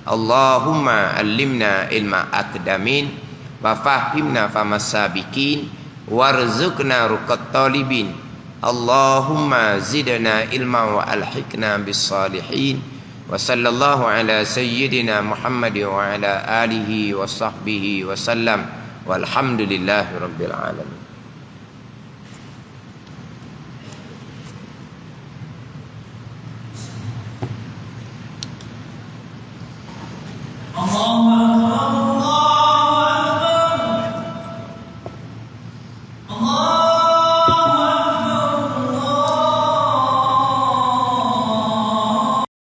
Allahumma allimna ilma aqdamin wa fahimna famas sabiqin warzuqna ruqat talibin. Allahumma zidna ilma wa alhiqna bis salihin. Wa sallallahu ala sayyidina Muhammad wa ala alihi wa sahbihi wa sallam. Walhamdulillahi rabbil alamin.